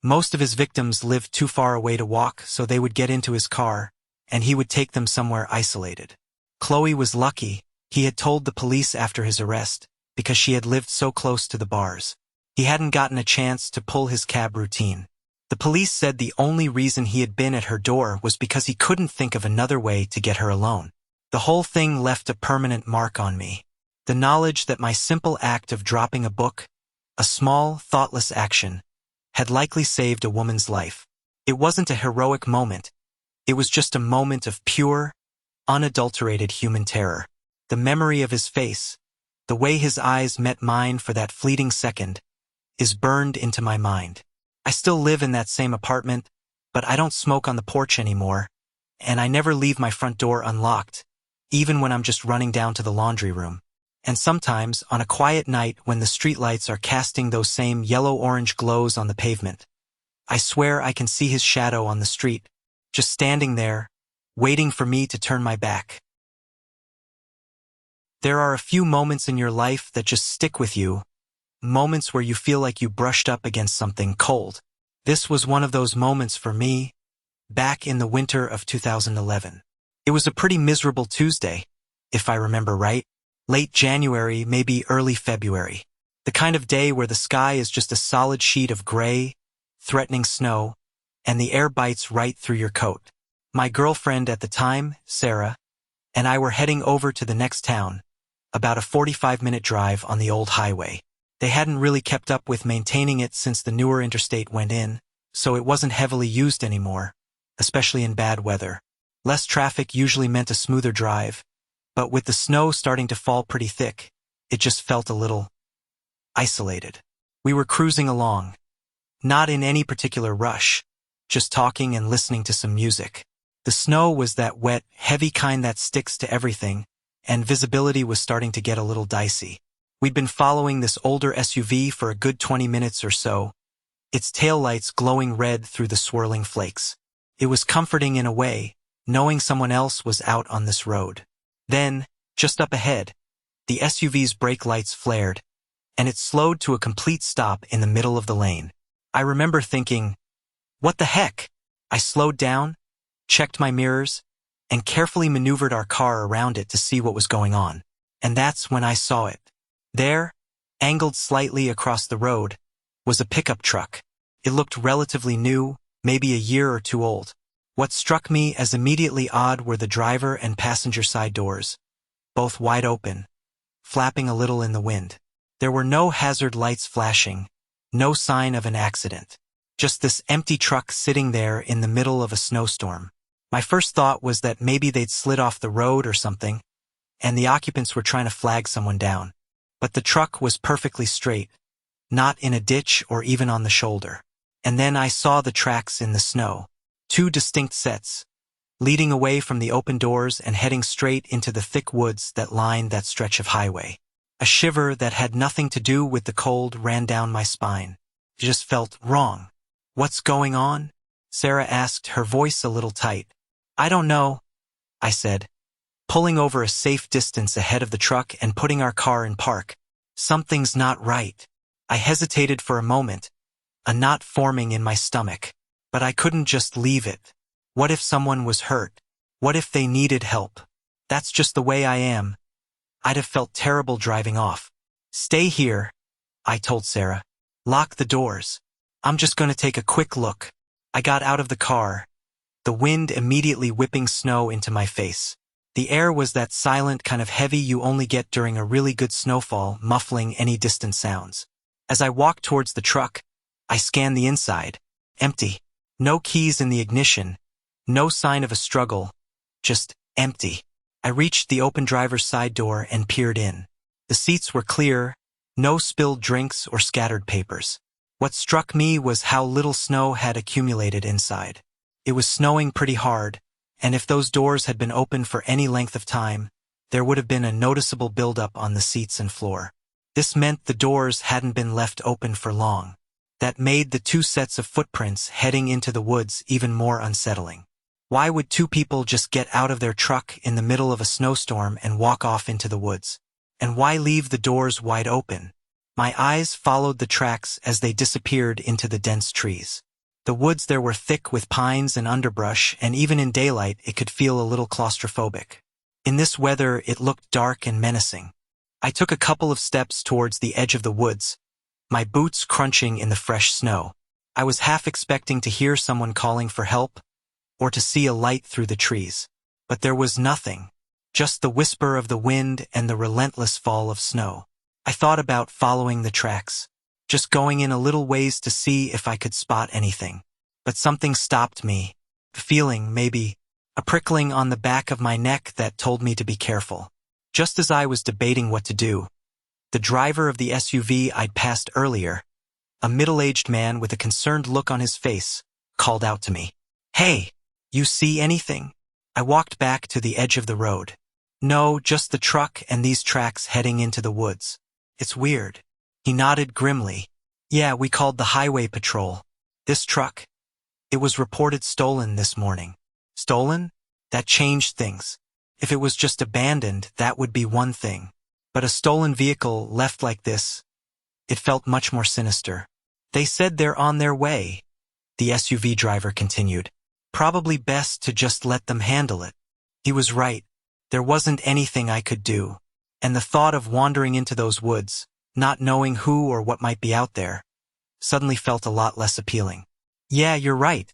Most of his victims lived too far away to walk, so they would get into his car, and he would take them somewhere isolated. Chloe was lucky. He had told the police after his arrest, because she had lived so close to the bars. He hadn't gotten a chance to pull his cab routine. The police said the only reason he had been at her door was because he couldn't think of another way to get her alone. The whole thing left a permanent mark on me. The knowledge that my simple act of dropping a book, a small, thoughtless action, had likely saved a woman's life. It wasn't a heroic moment. It was just a moment of pure, unadulterated human terror. The memory of his face, the way his eyes met mine for that fleeting second, is burned into my mind. I still live in that same apartment, but I don't smoke on the porch anymore, and I never leave my front door unlocked, even when I'm just running down to the laundry room. And sometimes, on a quiet night when the streetlights are casting those same yellow-orange glows on the pavement, I swear I can see his shadow on the street, just standing there, waiting for me to turn my back. There are a few moments in your life that just stick with you, moments where you feel like you brushed up against something cold. This was one of those moments for me, back in the winter of 2011. It was a pretty miserable Tuesday, if I remember right. Late January, maybe early February. The kind of day where the sky is just a solid sheet of gray, threatening snow, and the air bites right through your coat. My girlfriend at the time, Sarah, and I were heading over to the next town, about a 45-minute drive on the old highway. They hadn't really kept up with maintaining it since the newer interstate went in, so it wasn't heavily used anymore, especially in bad weather. Less traffic usually meant a smoother drive, but with the snow starting to fall pretty thick, it just felt a little isolated. We were cruising along, not in any particular rush, just talking and listening to some music. The snow was that wet, heavy kind that sticks to everything, and visibility was starting to get a little dicey. We'd been following this older SUV for a good 20 minutes or so, its taillights glowing red through the swirling flakes. It was comforting in a way, knowing someone else was out on this road. Then, just up ahead, the SUV's brake lights flared, and it slowed to a complete stop in the middle of the lane. I remember thinking, what the heck? I slowed down, checked my mirrors, and carefully maneuvered our car around it to see what was going on. And that's when I saw it. There, angled slightly across the road, was a pickup truck. It looked relatively new, maybe a year or two old. What struck me as immediately odd were the driver and passenger side doors, both wide open, flapping a little in the wind. There were no hazard lights flashing, no sign of an accident. Just this empty truck sitting there in the middle of a snowstorm. My first thought was that maybe they'd slid off the road or something, and the occupants were trying to flag someone down. But the truck was perfectly straight, not in a ditch or even on the shoulder. And then I saw the tracks in the snow. 2 distinct sets, leading away from the open doors and heading straight into the thick woods that lined that stretch of highway. A shiver that had nothing to do with the cold ran down my spine. It just felt wrong. What's going on? Sarah asked, her voice a little tight. I don't know, I said, pulling over a safe distance ahead of the truck and putting our car in park. Something's not right. I hesitated for a moment, a knot forming in my stomach. But I couldn't just leave it. What if someone was hurt? What if they needed help? That's just the way I am. I'd have felt terrible driving off. Stay here, I told Sarah. Lock the doors. I'm just going to take a quick look. I got out of the car, the wind immediately whipping snow into my face. The air was that silent kind of heavy you only get during a really good snowfall, muffling any distant sounds. As I walked towards the truck, I scanned the inside. Empty. No keys in the ignition. No sign of a struggle. Just empty. I reached the open driver's side door and peered in. The seats were clear, no spilled drinks or scattered papers. What struck me was how little snow had accumulated inside. It was snowing pretty hard, and if those doors had been open for any length of time, there would have been a noticeable buildup on the seats and floor. This meant the doors hadn't been left open for long. That made the two sets of footprints heading into the woods even more unsettling. Why would two people just get out of their truck in the middle of a snowstorm and walk off into the woods? And why leave the doors wide open? My eyes followed the tracks as they disappeared into the dense trees. The woods there were thick with pines and underbrush, and even in daylight it could feel a little claustrophobic. In this weather it looked dark and menacing. I took a couple of steps towards the edge of the woods, my boots crunching in the fresh snow. I was half expecting to hear someone calling for help, or to see a light through the trees. But there was nothing, just the whisper of the wind and the relentless fall of snow. I thought about following the tracks, just going in a little ways to see if I could spot anything. But something stopped me, a feeling, maybe, a prickling on the back of my neck that told me to be careful. Just as I was debating what to do, the driver of the SUV I'd passed earlier, a middle-aged man with a concerned look on his face, called out to me. "Hey, you see anything?" I walked back to the edge of the road. "No, just the truck and these tracks heading into the woods. It's weird." He nodded grimly. "Yeah, we called the highway patrol. This truck, it was reported stolen this morning." Stolen? That changed things. If it was just abandoned, that would be one thing. But a stolen vehicle left like this, it felt much more sinister. "They said they're on their way," the SUV driver continued. "Probably best to just let them handle it." He was right. There wasn't anything I could do. And the thought of wandering into those woods, not knowing who or what might be out there, suddenly felt a lot less appealing. "Yeah, you're right,"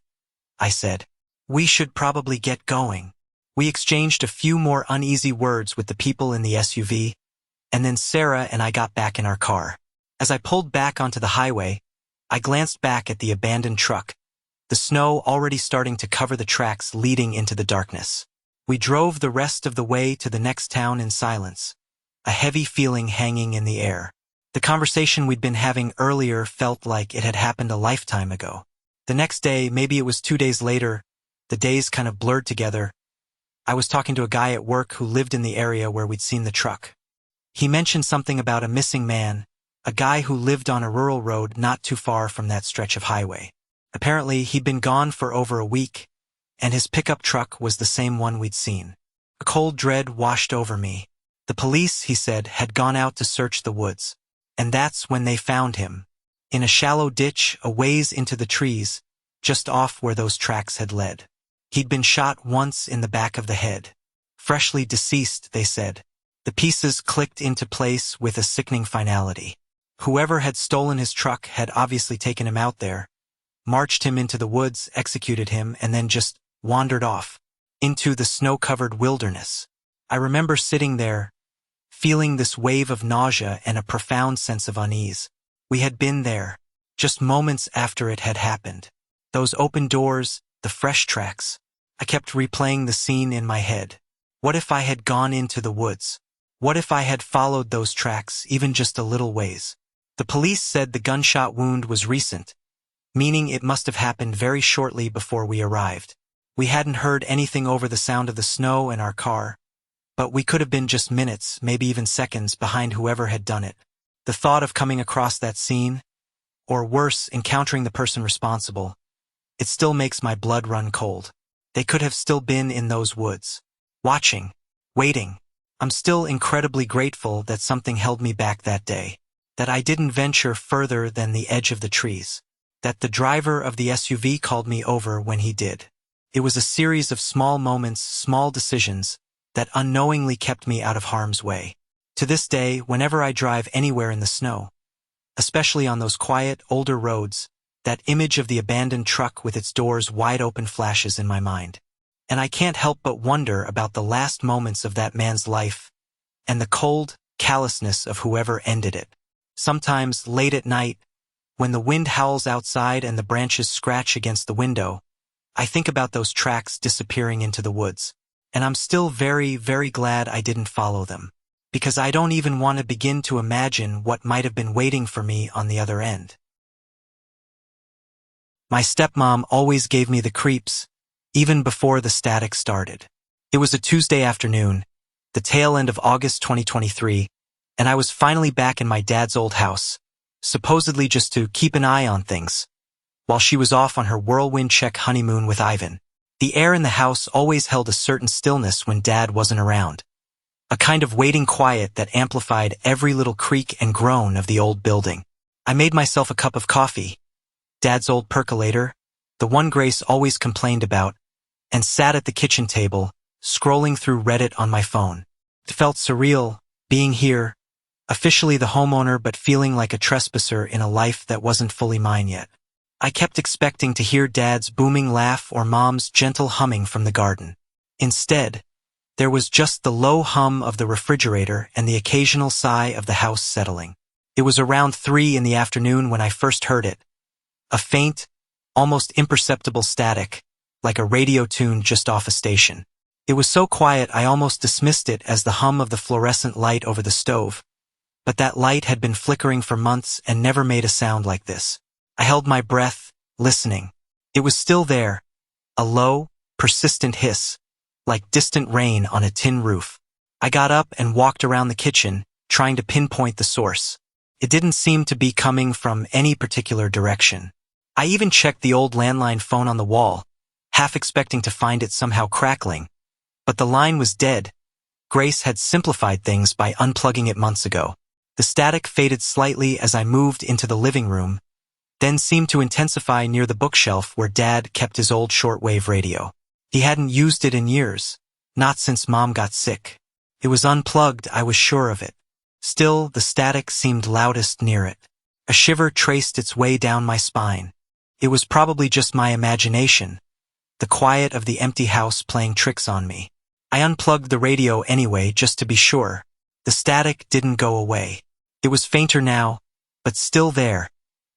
I said. "We should probably get going." We exchanged a few more uneasy words with the people in the SUV, and then Sarah and I got back in our car. As I pulled back onto the highway, I glanced back at the abandoned truck, the snow already starting to cover the tracks leading into the darkness. We drove the rest of the way to the next town in silence, a heavy feeling hanging in the air. The conversation we'd been having earlier felt like it had happened a lifetime ago. The next day, maybe it was 2 days later, the days kind of blurred together, I was talking to a guy at work who lived in the area where we'd seen the truck. He mentioned something about a missing man, a guy who lived on a rural road not too far from that stretch of highway. Apparently, he'd been gone for over a week, and his pickup truck was the same one we'd seen. A cold dread washed over me. The police, he said, had gone out to search the woods. And that's when they found him, in a shallow ditch a ways into the trees, just off where those tracks had led. He'd been shot once in the back of the head. Freshly deceased, they said. The pieces clicked into place with a sickening finality. Whoever had stolen his truck had obviously taken him out there, marched him into the woods, executed him, and then just wandered off into the snow-covered wilderness. I remember sitting there, feeling this wave of nausea and a profound sense of unease. We had been there, just moments after it had happened. Those open doors, the fresh tracks. I kept replaying the scene in my head. What if I had gone into the woods? What if I had followed those tracks even just a little ways? The police said the gunshot wound was recent, meaning it must have happened very shortly before we arrived. We hadn't heard anything over the sound of the snow in our car, but we could have been just minutes, maybe even seconds, behind whoever had done it. The thought of coming across that scene, or worse, encountering the person responsible, it still makes my blood run cold. They could have still been in those woods, watching, waiting. I'm still incredibly grateful that something held me back that day, that I didn't venture further than the edge of the trees, that the driver of the SUV called me over when he did. It was a series of small moments, small decisions, that unknowingly kept me out of harm's way. To this day, whenever I drive anywhere in the snow, especially on those quiet, older roads, that image of the abandoned truck with its doors wide open flashes in my mind. And I can't help but wonder about the last moments of that man's life and the cold callousness of whoever ended it. Sometimes, late at night, when the wind howls outside and the branches scratch against the window, I think about those tracks disappearing into the woods. And I'm still very, very glad I didn't follow them, because I don't even want to begin to imagine what might have been waiting for me on the other end. My stepmom always gave me the creeps, even before the static started. It was a Tuesday afternoon, the tail end of August 2023, and I was finally back in my dad's old house, supposedly just to keep an eye on things, while she was off on her whirlwind Czech honeymoon with Ivan. The air in the house always held a certain stillness when Dad wasn't around, a kind of waiting quiet that amplified every little creak and groan of the old building. I made myself a cup of coffee, Dad's old percolator, the one Grace always complained about, and sat at the kitchen table, scrolling through Reddit on my phone. It felt surreal, being here, officially the homeowner but feeling like a trespasser in a life that wasn't fully mine yet. I kept expecting to hear Dad's booming laugh or Mom's gentle humming from the garden. Instead, there was just the low hum of the refrigerator and the occasional sigh of the house settling. It was around 3 in the afternoon when I first heard it. A faint, almost imperceptible static, like a radio tune just off a station. It was so quiet I almost dismissed it as the hum of the fluorescent light over the stove. But that light had been flickering for months and never made a sound like this. I held my breath, listening. It was still there, a low, persistent hiss, like distant rain on a tin roof. I got up and walked around the kitchen, trying to pinpoint the source. It didn't seem to be coming from any particular direction. I even checked the old landline phone on the wall, half expecting to find it somehow crackling. But the line was dead. Grace had simplified things by unplugging it months ago. The static faded slightly as I moved into the living room, then seemed to intensify near the bookshelf where Dad kept his old shortwave radio. He hadn't used it in years, not since Mom got sick. It was unplugged, I was sure of it. Still, the static seemed loudest near it. A shiver traced its way down my spine. It was probably just my imagination, the quiet of the empty house playing tricks on me. I unplugged the radio anyway, just to be sure. The static didn't go away. It was fainter now, but still there.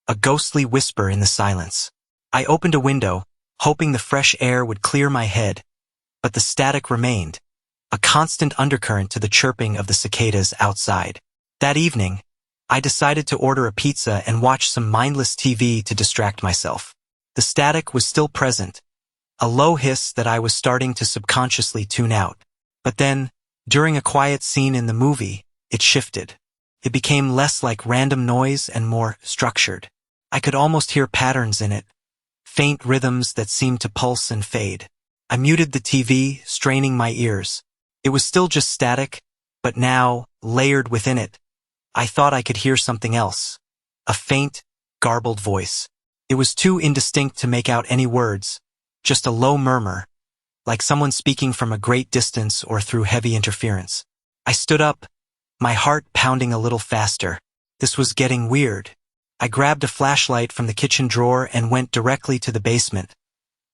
A ghostly whisper in the silence. I opened a window, hoping the fresh air would clear my head, but the static remained, a constant undercurrent to the chirping of the cicadas outside. That evening, I decided to order a pizza and watch some mindless TV to distract myself. The static was still present, a low hiss that I was starting to subconsciously tune out. But then, during a quiet scene in the movie, it shifted. It became less like random noise and more structured. I could almost hear patterns in it, faint rhythms that seemed to pulse and fade. I muted the TV, straining my ears. It was still just static, but now, layered within it, I thought I could hear something else. A faint, garbled voice. It was too indistinct to make out any words, just a low murmur, like someone speaking from a great distance or through heavy interference. I stood up, my heart pounding a little faster. This was getting weird. I grabbed a flashlight from the kitchen drawer and went directly to the basement,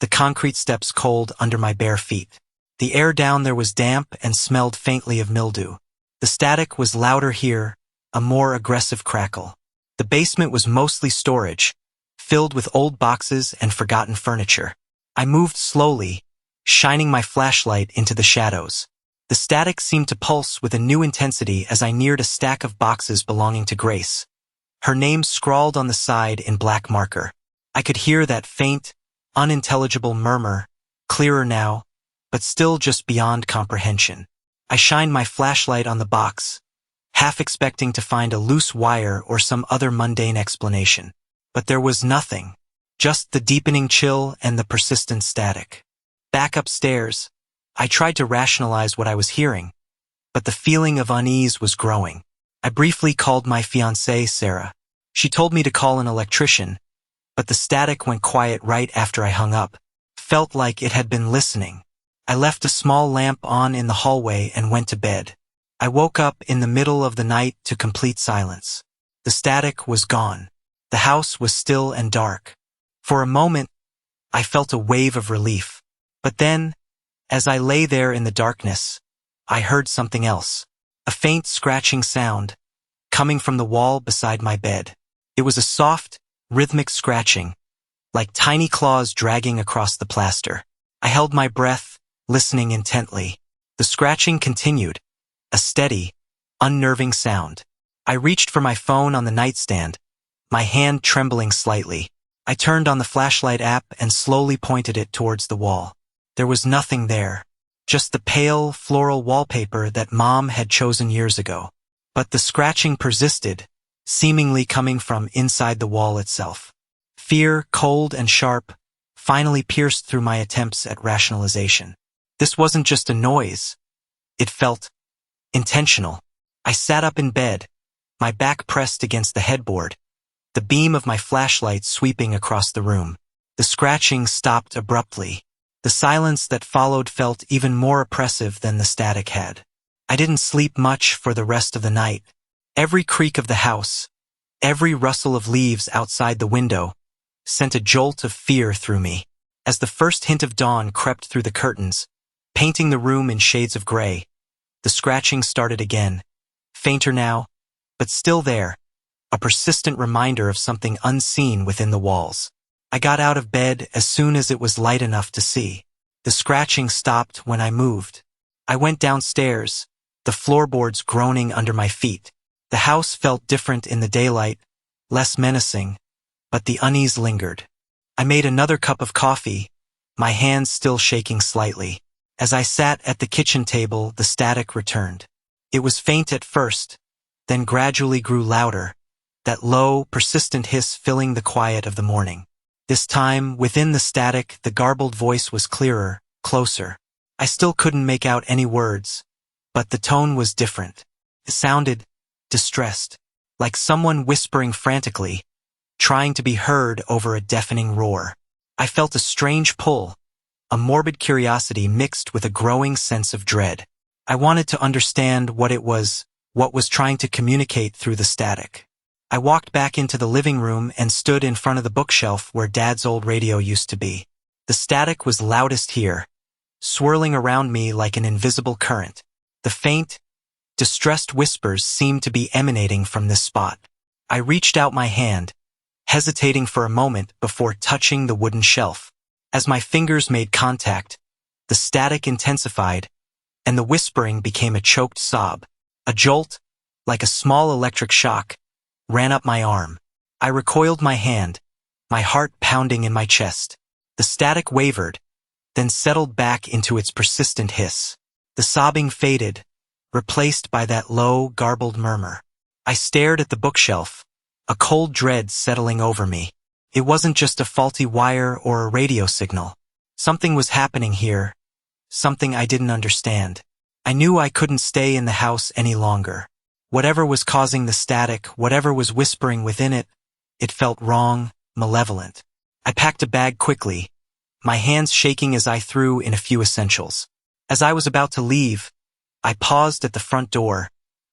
the concrete steps cold under my bare feet. The air down there was damp and smelled faintly of mildew. The static was louder here, a more aggressive crackle. The basement was mostly storage, filled with old boxes and forgotten furniture. I moved slowly, shining my flashlight into the shadows. The static seemed to pulse with a new intensity as I neared a stack of boxes belonging to Grace. Her name scrawled on the side in black marker. I could hear that faint, unintelligible murmur, clearer now, but still just beyond comprehension. I shined my flashlight on the box, half expecting to find a loose wire or some other mundane explanation. But there was nothing, just the deepening chill and the persistent static. Back upstairs, I tried to rationalize what I was hearing, but the feeling of unease was growing. I briefly called my fiancée, Sarah. She told me to call an electrician, but the static went quiet right after I hung up. Felt like it had been listening. I left a small lamp on in the hallway and went to bed. I woke up in the middle of the night to complete silence. The static was gone. The house was still and dark. For a moment, I felt a wave of relief. But then, as I lay there in the darkness, I heard something else. A faint scratching sound, coming from the wall beside my bed. It was a soft, rhythmic scratching, like tiny claws dragging across the plaster. I held my breath, listening intently. The scratching continued, a steady, unnerving sound. I reached for my phone on the nightstand, my hand trembling slightly. I turned on the flashlight app and slowly pointed it towards the wall. There was nothing there, just the pale, floral wallpaper that Mom had chosen years ago. But the scratching persisted, seemingly coming from inside the wall itself. Fear, cold and sharp, finally pierced through my attempts at rationalization. This wasn't just a noise. It felt intentional. I sat up in bed, my back pressed against the headboard, the beam of my flashlight sweeping across the room. The scratching stopped abruptly. The silence that followed felt even more oppressive than the static had. I didn't sleep much for the rest of the night. Every creak of the house, every rustle of leaves outside the window, sent a jolt of fear through me. As the first hint of dawn crept through the curtains, painting the room in shades of gray, the scratching started again, fainter now, but still there, a persistent reminder of something unseen within the walls. I got out of bed as soon as it was light enough to see. The scratching stopped when I moved. I went downstairs, the floorboards groaning under my feet. The house felt different in the daylight, less menacing, but the unease lingered. I made another cup of coffee, my hands still shaking slightly. As I sat at the kitchen table, the static returned. It was faint at first, then gradually grew louder, that low, persistent hiss filling the quiet of the morning. This time, within the static, the garbled voice was clearer, closer. I still couldn't make out any words, but the tone was different. It sounded distressed, like someone whispering frantically, trying to be heard over a deafening roar. I felt a strange pull, a morbid curiosity mixed with a growing sense of dread. I wanted to understand what was trying to communicate through the static. I walked back into the living room and stood in front of the bookshelf where Dad's old radio used to be. The static was loudest here, swirling around me like an invisible current. The faint, distressed whispers seemed to be emanating from this spot. I reached out my hand, hesitating for a moment before touching the wooden shelf. As my fingers made contact, the static intensified, and the whispering became a choked sob. A jolt, like a small electric shock, ran up my arm. I recoiled my hand, my heart pounding in my chest. The static wavered, then settled back into its persistent hiss. The sobbing faded, replaced by that low, garbled murmur. I stared at the bookshelf, a cold dread settling over me. It wasn't just a faulty wire or a radio signal. Something was happening here, something I didn't understand. I knew I couldn't stay in the house any longer. Whatever was causing the static, whatever was whispering within it, it felt wrong, malevolent. I packed a bag quickly, my hands shaking as I threw in a few essentials. As I was about to leave, I paused at the front door,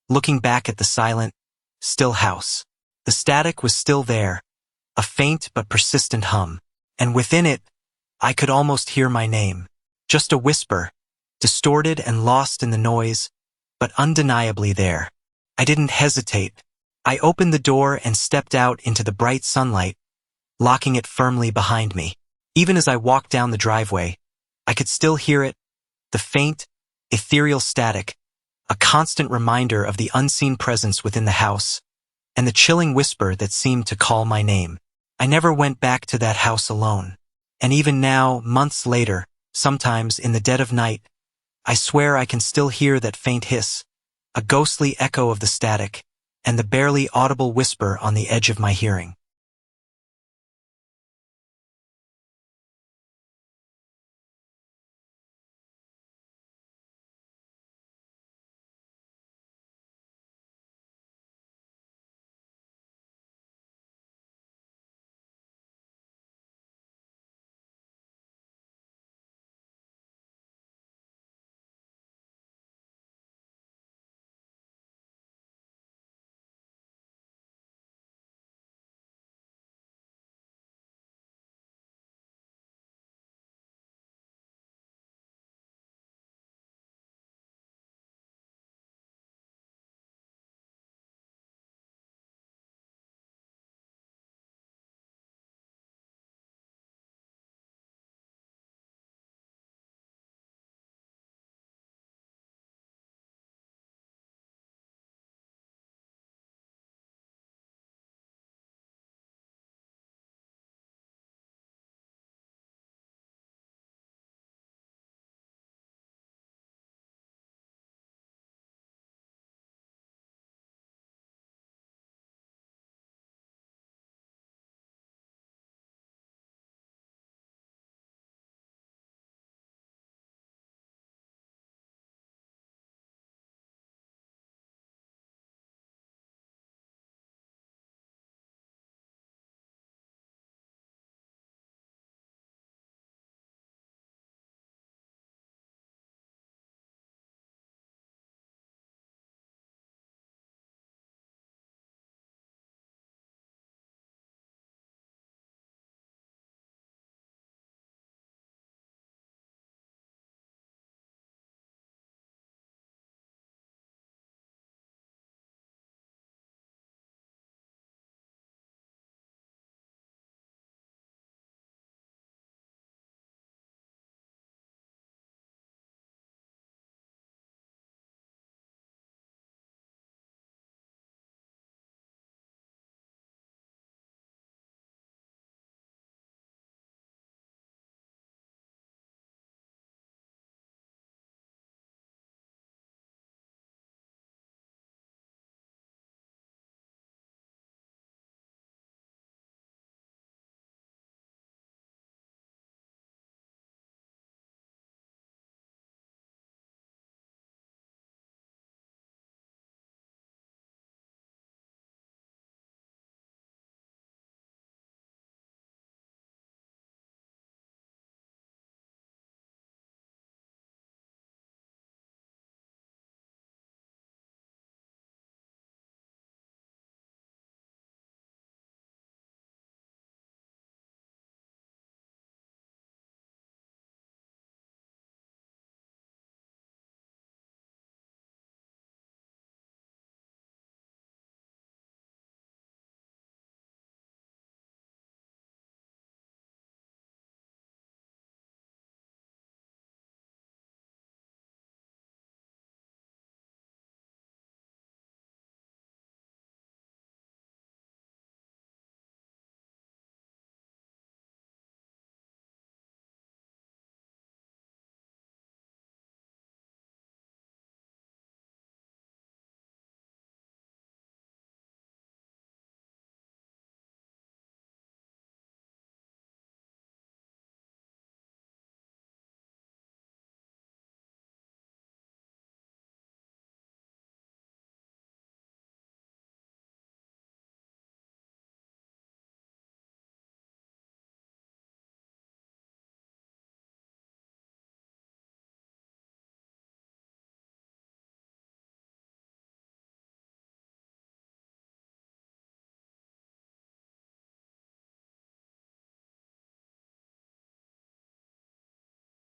looking back at the silent, still house. The static was still there, a faint but persistent hum, and within it, I could almost hear my name. Just a whisper, distorted and lost in the noise, but undeniably there. I didn't hesitate. I opened the door and stepped out into the bright sunlight, locking it firmly behind me. Even as I walked down the driveway, I could still hear it, the faint, ethereal static, a constant reminder of the unseen presence within the house, and the chilling whisper that seemed to call my name. I never went back to that house alone. And even now, months later, sometimes in the dead of night, I swear I can still hear that faint hiss, a ghostly echo of the static, and the barely audible whisper on the edge of my hearing.